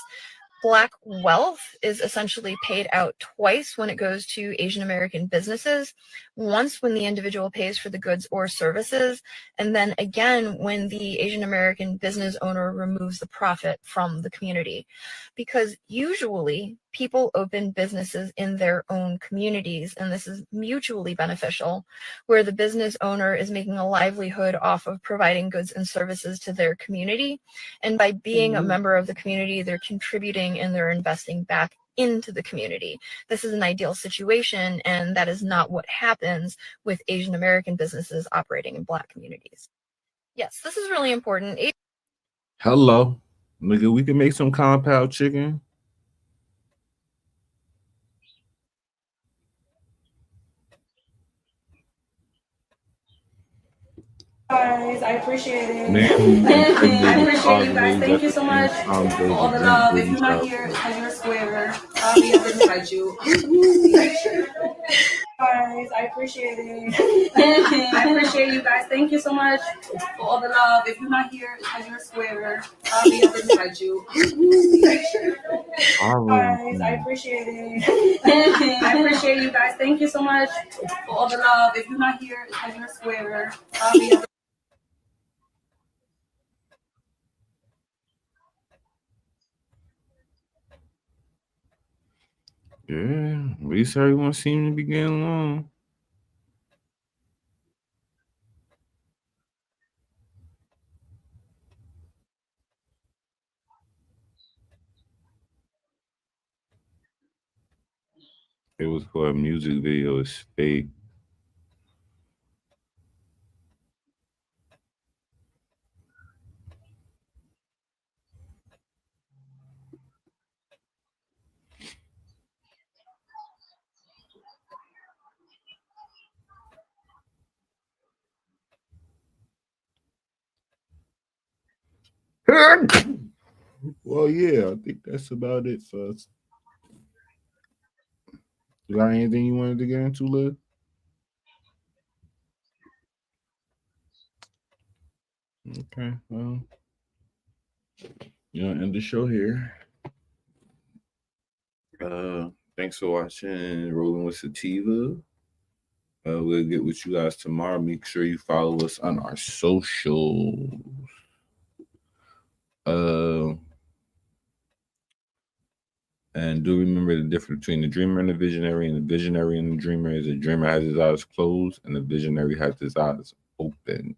Black wealth is essentially paid out twice when it goes to Asian American businesses, once when the individual pays for the goods or services, and then again when the Asian American business owner removes the profit from the community. Because usually people open businesses in their own communities, and this is mutually beneficial, where the business owner is making a livelihood off of providing goods and services to their community. And by being a member of the community, they're contributing and they're investing back into the community. This is an ideal situation, and that is not what happens with Asian American businesses operating in Black communities. Yes, this is really important. Hello, nigga, we can make some compound chicken. Guys, I appreciate it. Man, I appreciate you guys. Thank you so much for all the love. If you're not here, it's because you're a square. Sorry, I didn't invite you. Guys, I appreciate it. I appreciate you guys. Thank you so much for all the love. If you're not here, it's because you're a square. Sorry, I didn't invite you. Guys, I appreciate it. I appreciate you guys. Thank you so much for all the love. If you're not here, it's because you're a square. Sorry, Yeah, at least everyone seemed to be getting along. It was for a music video. It's fake. Well, yeah, I think that's about it for us. You got anything you wanted to get into, Liv? Okay, well, end the show here. Thanks for watching Rolling with Sativa. We'll get with you guys tomorrow. Make sure you follow us on our socials. And do remember the difference between the dreamer and the visionary. And the visionary and the dreamer is the dreamer has his eyes closed and the visionary has his eyes open.